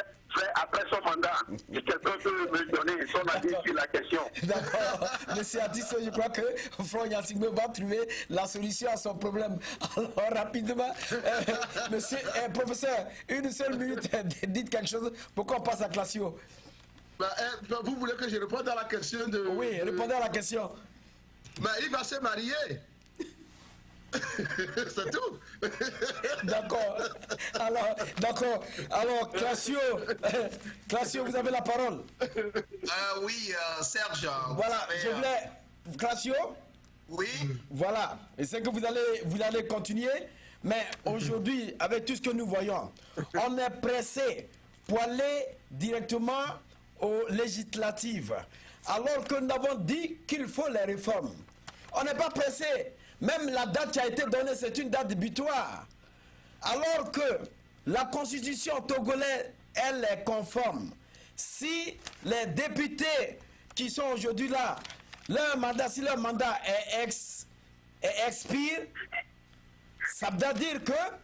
F: après son mandat? Si quelqu'un peut me donner son avis sur la question.
B: D'accord. Monsieur Atisso, je crois que Faure Gnassingbé va trouver la solution à son problème. Alors, rapidement, monsieur, professeur, une seule minute, dites quelque chose pour qu'on passe à Classio.
C: Vous voulez que je réponde à la question de...
B: Oui, répondez à la question.
C: Mais il va se marier. C'est tout.
B: D'accord. Alors, Classio, vous avez la parole.
D: Oui, Serge.
B: Voilà, je voulais... Classio?
D: Oui.
B: Voilà, et c'est que vous allez continuer, mais aujourd'hui, avec tout ce que nous voyons, on est pressé pour aller directement aux législatives, alors que nous avons dit qu'il faut les réformes. On n'est pas pressé. Même la date qui a été donnée, c'est une date butoir. Alors que la constitution togolaise, elle est conforme. Si les députés qui sont aujourd'hui là, si leur mandat expire, ça veut dire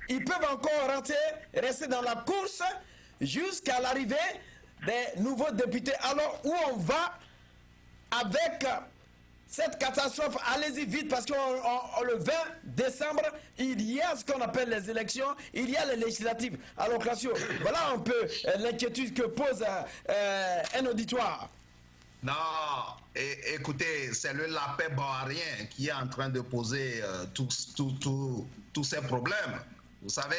B: qu'ils peuvent encore rester dans la course jusqu'à l'arrivée des nouveaux députés. Alors, où on va avec cette catastrophe? Allez-y vite, parce que le 20 décembre, il y a ce qu'on appelle les élections, il y a les législatives. Alors, Classio, voilà un peu l'inquiétude que pose un auditoire.
D: Non, écoutez, c'est le lapin baharien qui est en train de poser tous ces problèmes. Vous savez,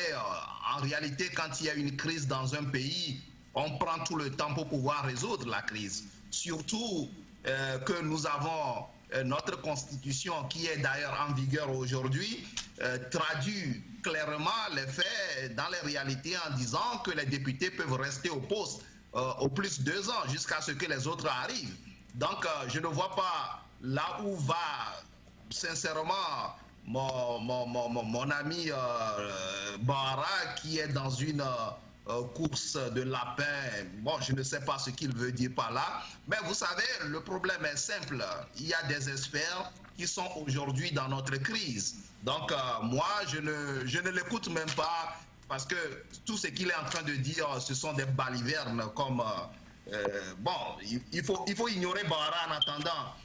D: en réalité, quand il y a une crise dans un pays, on prend tout le temps pour pouvoir résoudre la crise. Surtout que nous avons notre constitution, qui est d'ailleurs en vigueur aujourd'hui, traduit clairement les faits dans les réalités en disant que les députés peuvent rester au poste au plus 2 ans jusqu'à ce que les autres arrivent. Donc, je ne vois pas là où va sincèrement mon ami Bahara, qui est dans une course de lapin. Bon, je ne sais pas ce qu'il veut dire par là, mais vous savez, le problème est simple. Il y a des experts qui sont aujourd'hui dans notre crise. Donc, moi, je ne l'écoute même pas, parce que tout ce qu'il est en train de dire, ce sont des balivernes comme... bon, il faut ignorer Bahara en attendant.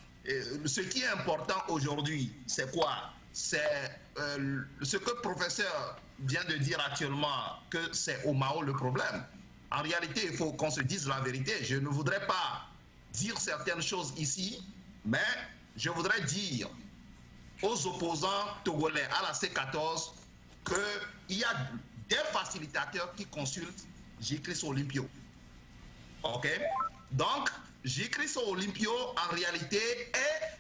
D: Ce qui est important aujourd'hui, c'est quoi? C'est ce que le professeur vient de dire actuellement, que c'est au Mao le problème. En réalité, il faut qu'on se dise la vérité. Je ne voudrais pas dire certaines choses ici, mais je voudrais dire aux opposants togolais à la C14 qu'il y a des facilitateurs qui consultent J-Chris Olympio. OK? Donc, J-Chris Olympio, en réalité,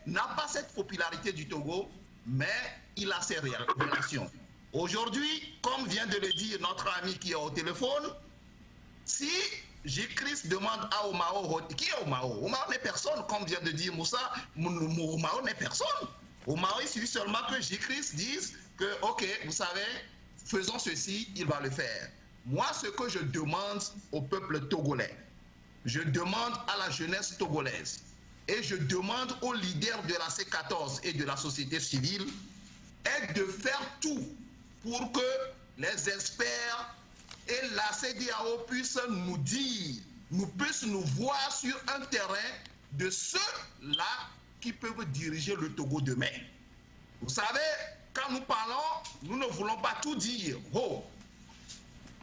D: n'a pas cette popularité du Togo, mais il a ses relations. Aujourd'hui, comme vient de le dire notre ami qui est au téléphone, si J-Chris demande à Omao, qui est Omao? Omao n'est personne, comme vient de dire Moussa, Omao n'est personne. Omao, il suffit seulement que J-Chris dise que, OK, vous savez, faisons ceci, il va le faire. Moi, ce que je demande au peuple togolais, je demande à la jeunesse togolaise et je demande aux leaders de la C14 et de la société civile est de faire tout pour que les experts et la CEDEAO puissent nous dire, puissent nous voir sur un terrain de ceux-là qui peuvent diriger le Togo demain. Vous savez, quand nous parlons, nous ne voulons pas tout dire. Oh,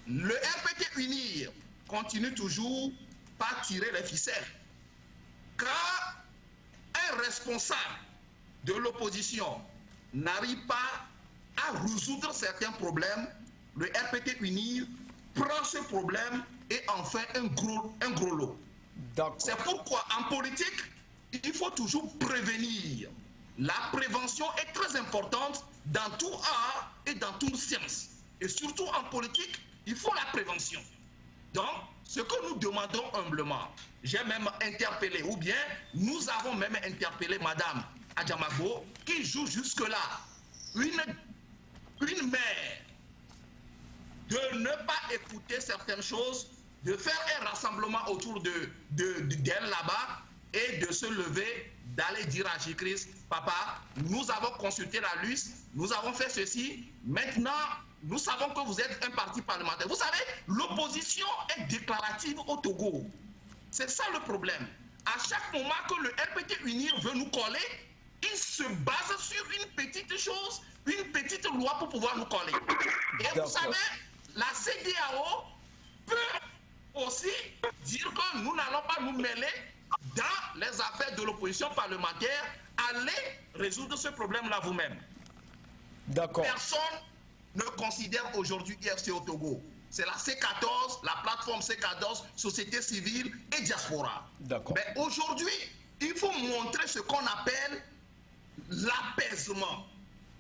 D: le RPT UNIR continue toujours par tirer les ficelles. Quand un responsable de l'opposition n'arrive pas à résoudre certains problèmes, le RPT UNIR prend ce problème et en fait un gros lot. C'est pourquoi en politique, il faut toujours prévenir. La prévention est très importante dans tout art et dans toute science. Et surtout en politique, il faut la prévention. Donc, ce que nous demandons humblement, j'ai même interpellé, ou bien nous avons même interpellé Madame Adjamabo, qui joue jusque-là une mère de ne pas écouter certaines choses, de faire un rassemblement autour d'elle là-bas et de se lever, d'aller dire à Jésus-Christ, papa, nous avons consulté la LUS, nous avons fait ceci, maintenant nous savons que vous êtes un parti parlementaire. Vous savez, l'opposition est déclarative au Togo. C'est ça le problème. À chaque moment que le RPT Unir veut nous coller, il se base sur une petite chose, une petite loi pour pouvoir nous coller. Et vous savez, la CEDEAO peut aussi dire que nous n'allons pas nous mêler dans les affaires de l'opposition parlementaire. Allez résoudre ce problème-là vous-même.
B: D'accord.
D: Personne ne considère aujourd'hui IFC au Togo. C'est la C14, la plateforme C14, société civile et diaspora.
B: D'accord.
D: Mais aujourd'hui, il faut montrer ce qu'on appelle l'apaisement.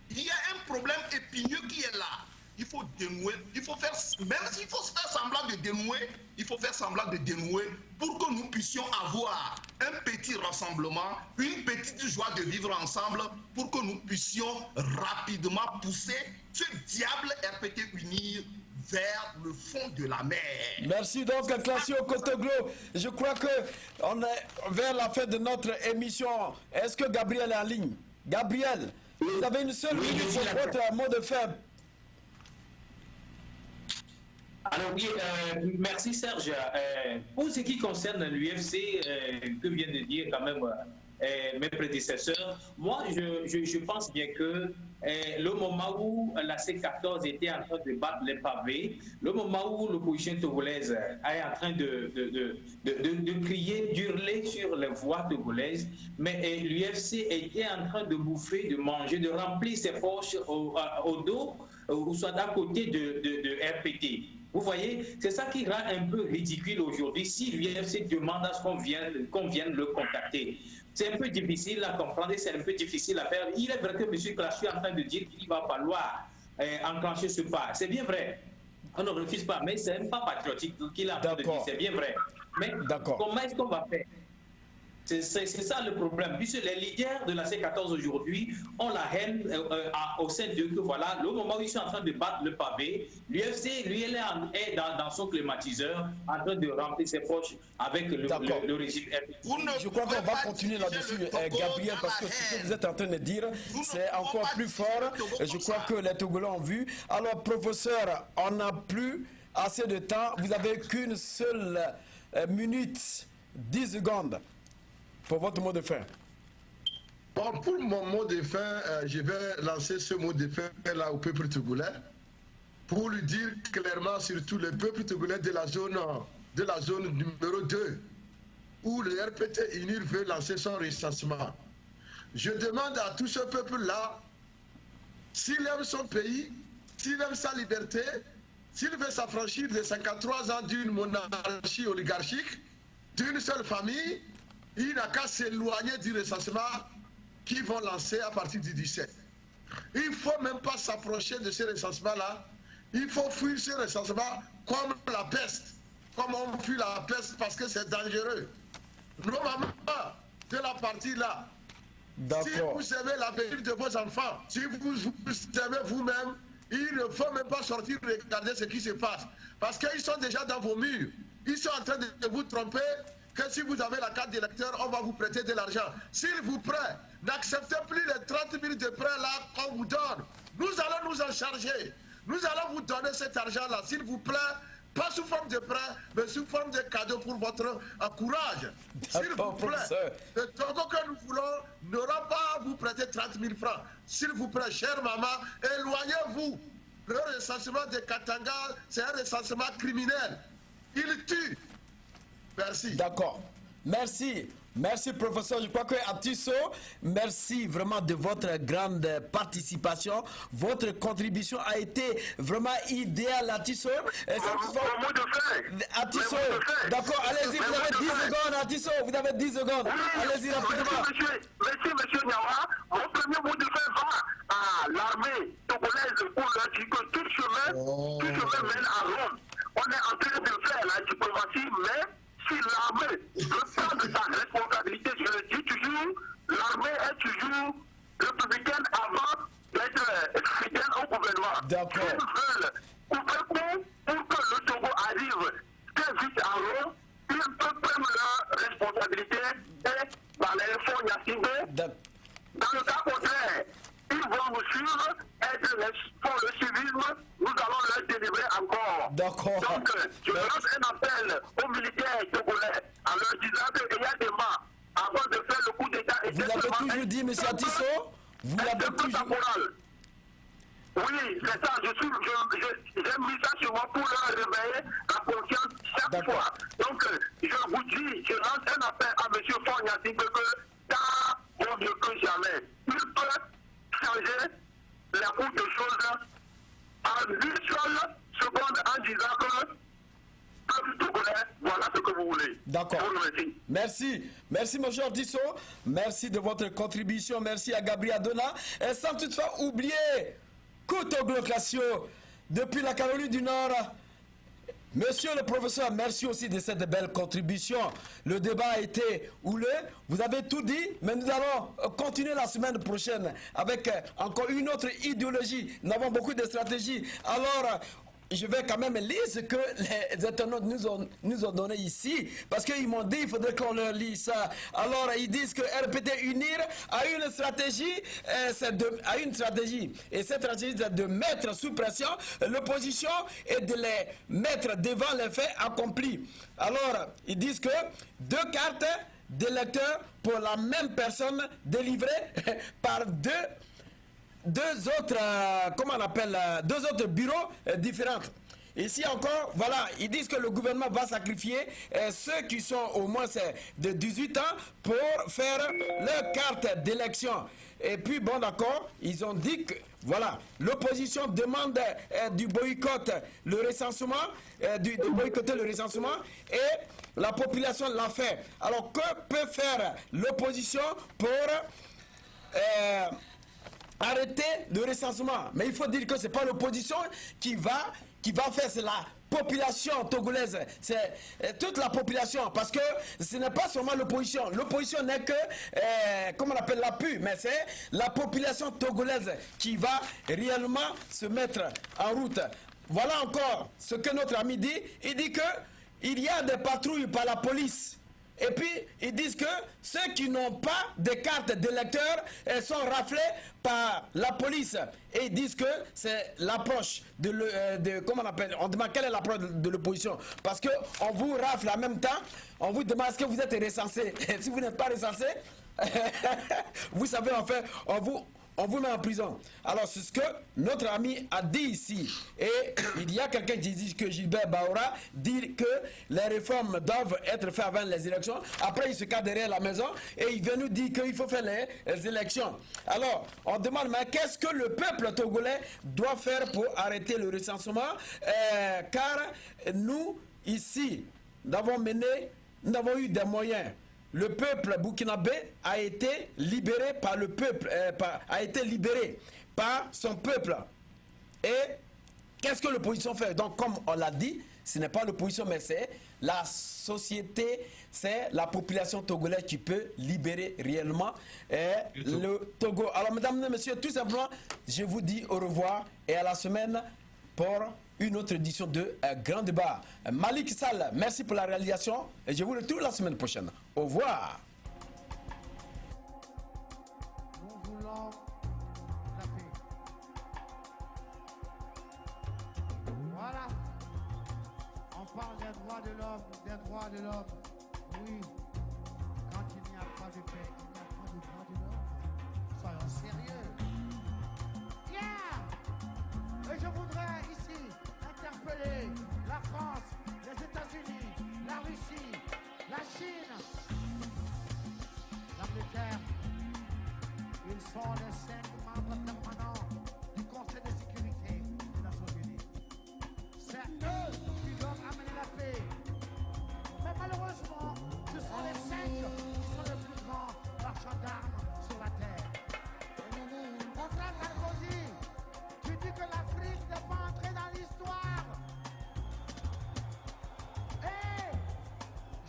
D: Il y a un problème épineux qui est là. Il faut dénouer, il faut faire, même s'il faut faire semblant de dénouer, il faut faire semblant de dénouer pour que nous puissions avoir un petit rassemblement, une petite joie de vivre ensemble, pour que nous puissions rapidement pousser ce diable RPT Unir vers le fond de la mer.
B: Merci donc Classio Kotoglo. Je crois que on est vers la fin de notre émission. Est-ce que Gabriel est en ligne? Gabriel, vous avez une seule minute pour votre mot de fin.
E: Alors oui, merci Serge. Pour ce qui concerne l'UFC, que vient de dire quand même mes prédécesseurs, moi je pense bien que le moment où la C14 était en train de battre les pavés, le moment où l'opposition togolaise est en train de crier, d'hurler sur les voies togolaises, mais l'UFC était en train de bouffer, de manger, de remplir ses poches au dos, ou soit à côté de RPT. Vous voyez, c'est ça qui rend un peu ridicule aujourd'hui si l'UFC demande à ce qu'on vienne le contacter. C'est un peu difficile à comprendre et c'est un peu difficile à faire. Il est vrai que M. Classio est en train de dire qu'il va falloir enclencher ce pas. C'est bien vrai. On ne refuse pas, mais c'est un pas patriotique qu'il a en train de dire. C'est bien vrai. Mais comment est-ce qu'on va faire? C'est ça le problème. Puisque les leaders de la C14 aujourd'hui ont la haine au sein d'eux que voilà, le moment où ils sont en train de battre le pavé, l'UFC, lui, elle est dans son climatiseur, en train de remplir ses poches avec le régime RPT.
B: Je crois qu'on va continuer là-dessus, Gabriel, parce que ce que vous êtes en train de dire, c'est encore plus fort. Je crois que les Togolais ont vu. Alors, professeur, on n'a plus assez de temps. Vous n'avez qu'une seule minute, 10 secondes. Pour votre mot de fin.
C: Bon, pour mon mot de fin, je vais lancer ce mot de fin là au peuple togolais pour lui dire clairement, surtout le peuple togolais de la zone numéro 2, où le RPT Unir veut lancer son recensement. Je demande à tout ce peuple-là, s'il aime son pays, s'il aime sa liberté, s'il veut s'affranchir de 53 ans d'une monarchie oligarchique, d'une seule famille, il n'a qu'à s'éloigner du recensement qu'ils vont lancer à partir du 17. Il ne faut même pas s'approcher de ce recensement-là. Il faut fuir ce recensement comme la peste. Comme on fuit la peste parce que c'est dangereux. Nos mamans de la partie-là, si vous savez l'avenir de vos enfants, si vous savez vous-même, il ne faut même pas sortir regarder ce qui se passe. Parce qu'ils sont déjà dans vos murs. Ils sont en train de vous tromper. Que si vous avez la carte d'électeur, on va vous prêter de l'argent. S'il vous plaît, n'acceptez plus les 30 000 de prêts là qu'on vous donne. Nous allons nous en charger. Nous allons vous donner cet argent-là, s'il vous plaît, pas sous forme de prêt, mais sous forme de cadeau pour votre courage. S'il vous plaît, le Togo que nous voulons n'aura pas à vous prêter 30 000 francs. S'il vous plaît, chère maman, éloignez-vous. Le recensement de Katanga, c'est un recensement criminel. Il tue. Merci.
B: D'accord. Merci. Merci, professeur. Je crois que Atisso, merci vraiment de votre grande participation. Votre contribution a été vraiment idéale, Atisso. Atisso, d'accord, allez-y, vous avez 10 secondes, Atisso, vous avez 10 secondes. Allez-y rapidement.
F: Monsieur Niawa, mon premier mot de fin va à l'armée togolaise pour leur dire que tout chemin mène à Rome. On est en train de faire la diplomatie, mais si l'armée veut prendre sa responsabilité, je le dis toujours, l'armée est toujours gouvernement.
B: D'accord.
F: S'ils veulent couper pour que le Togo arrive très vite en rond, ils peuvent prendre leur responsabilité et dans les fonds Yassibé. Dans le cas contraire, ils vont nous suivre et pour le civisme, nous allons leur délivrer encore.
B: D'accord.
F: Donc, je lance un appel aux militaires togolais en leur disant qu'il y a des mains avant de faire le coup d'État.
B: Vous l'avez toujours dit, M. Atisso? Vous l'avez toujours...
F: Oui, c'est ça. J'ai mis ça sur moi pour leur réveiller la conscience chaque fois. Donc, je vous dis, je lance un appel à M. Fognatic que tard vaut mieux que jamais. Il peut changer la route des choses en une seule seconde en disant que peuple togolais, voilà ce que vous voulez.
B: D'accord.
F: Je vous remercie.
B: Merci. Merci, M. Atisso. Merci de votre contribution. Merci à Gabriel Dona. Et sans toutefois oublier Koutoglo-Classio, depuis la Caroline du Nord. Monsieur le professeur, merci aussi de cette belle contribution. Le débat a été houleux. Vous avez tout dit, mais nous allons continuer la semaine prochaine avec encore une autre idéologie. Nous avons beaucoup de stratégies. Alors, je vais quand même lire ce que les internautes nous ont donné ici, parce qu'ils m'ont dit qu'il faudrait qu'on leur lise ça. Alors, ils disent que RPT Unir a une stratégie, et cette stratégie, c'est de mettre sous pression l'opposition et de les mettre devant les faits accomplis. Alors, ils disent que 2 cartes d'électeurs pour la même personne délivrées par deux autres bureaux différents. Ici encore, voilà, ils disent que le gouvernement va sacrifier ceux qui sont au moins de 18 ans pour faire leur carte d'élection. Et puis, bon, d'accord, ils ont dit que, voilà, l'opposition demande du boycott, le recensement, de boycotter le recensement, et la population l'a fait. Alors, que peut faire l'opposition pour arrêter le recensement? Mais il faut dire que ce n'est pas l'opposition qui va faire, c'est la population togolaise, c'est toute la population, parce que ce n'est pas seulement l'opposition. L'opposition n'est que, comment on appelle, l'appui, mais c'est la population togolaise qui va réellement se mettre en route. Voilà encore ce que notre ami dit. Il dit que il y a des patrouilles par la police. Et puis, ils disent que ceux qui n'ont pas de carte d'électeur sont raflés par la police. Et ils disent que c'est l'approche comment on appelle, on demande quelle est l'approche de l'opposition. Parce qu'on vous rafle en même temps, on vous demande est-ce que vous êtes recensé. Et si vous n'êtes pas recensé, vous savez, en fait, on vous met en prison. Alors, c'est ce que notre ami a dit ici. Et il y a quelqu'un qui dit que Gilbert Baoura dit que les réformes doivent être faites avant les élections. Après, il se cache derrière la maison et il vient nous dire qu'il faut faire les élections. Alors, on demande, mais qu'est-ce que le peuple togolais doit faire pour arrêter le recensement? Car nous, ici, nous avons eu des moyens. Le peuple burkinabé a été libéré par le peuple, a été libéré par son peuple. Et qu'est-ce que l'opposition fait? Donc, comme on l'a dit, ce n'est pas l'opposition, mais c'est la société, c'est la population togolaise qui peut libérer réellement le Togo. Alors, mesdames et messieurs, tout simplement, je vous dis au revoir et à la semaine pour une autre édition de Grand Débat. Malik Sall, merci pour la réalisation et je vous retrouve la semaine prochaine. Au revoir.
A: Nous voulons la paix. Voilà. On parle des droits de l'homme, des droits de l'homme. Oui. Quand il n'y a pas de paix, il n'y a pas de droits de l'homme. Soyons sérieux. Yeah! Et je voudrais ici interpeller la France, les États-Unis, la Russie, la Chine, l'Angleterre. Ils sont les 5 membres permanents du Conseil de sécurité des Nations Unies. C'est eux qui doivent amener la paix. Mais malheureusement, ce sont les 5 qui sont les plus grands marchands d'armes sur la terre. Mon frère Sarkozy, tu dis que l'Afrique n'est pas entrée dans l'histoire. Et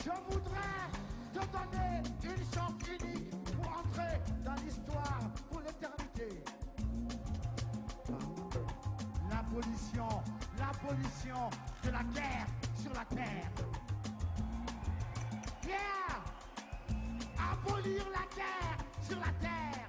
A: je voudrais te donner une chance unique pour entrer dans l'histoire pour l'éternité. l'abolition de la guerre sur la terre. Yeah! Abolir la guerre sur la terre.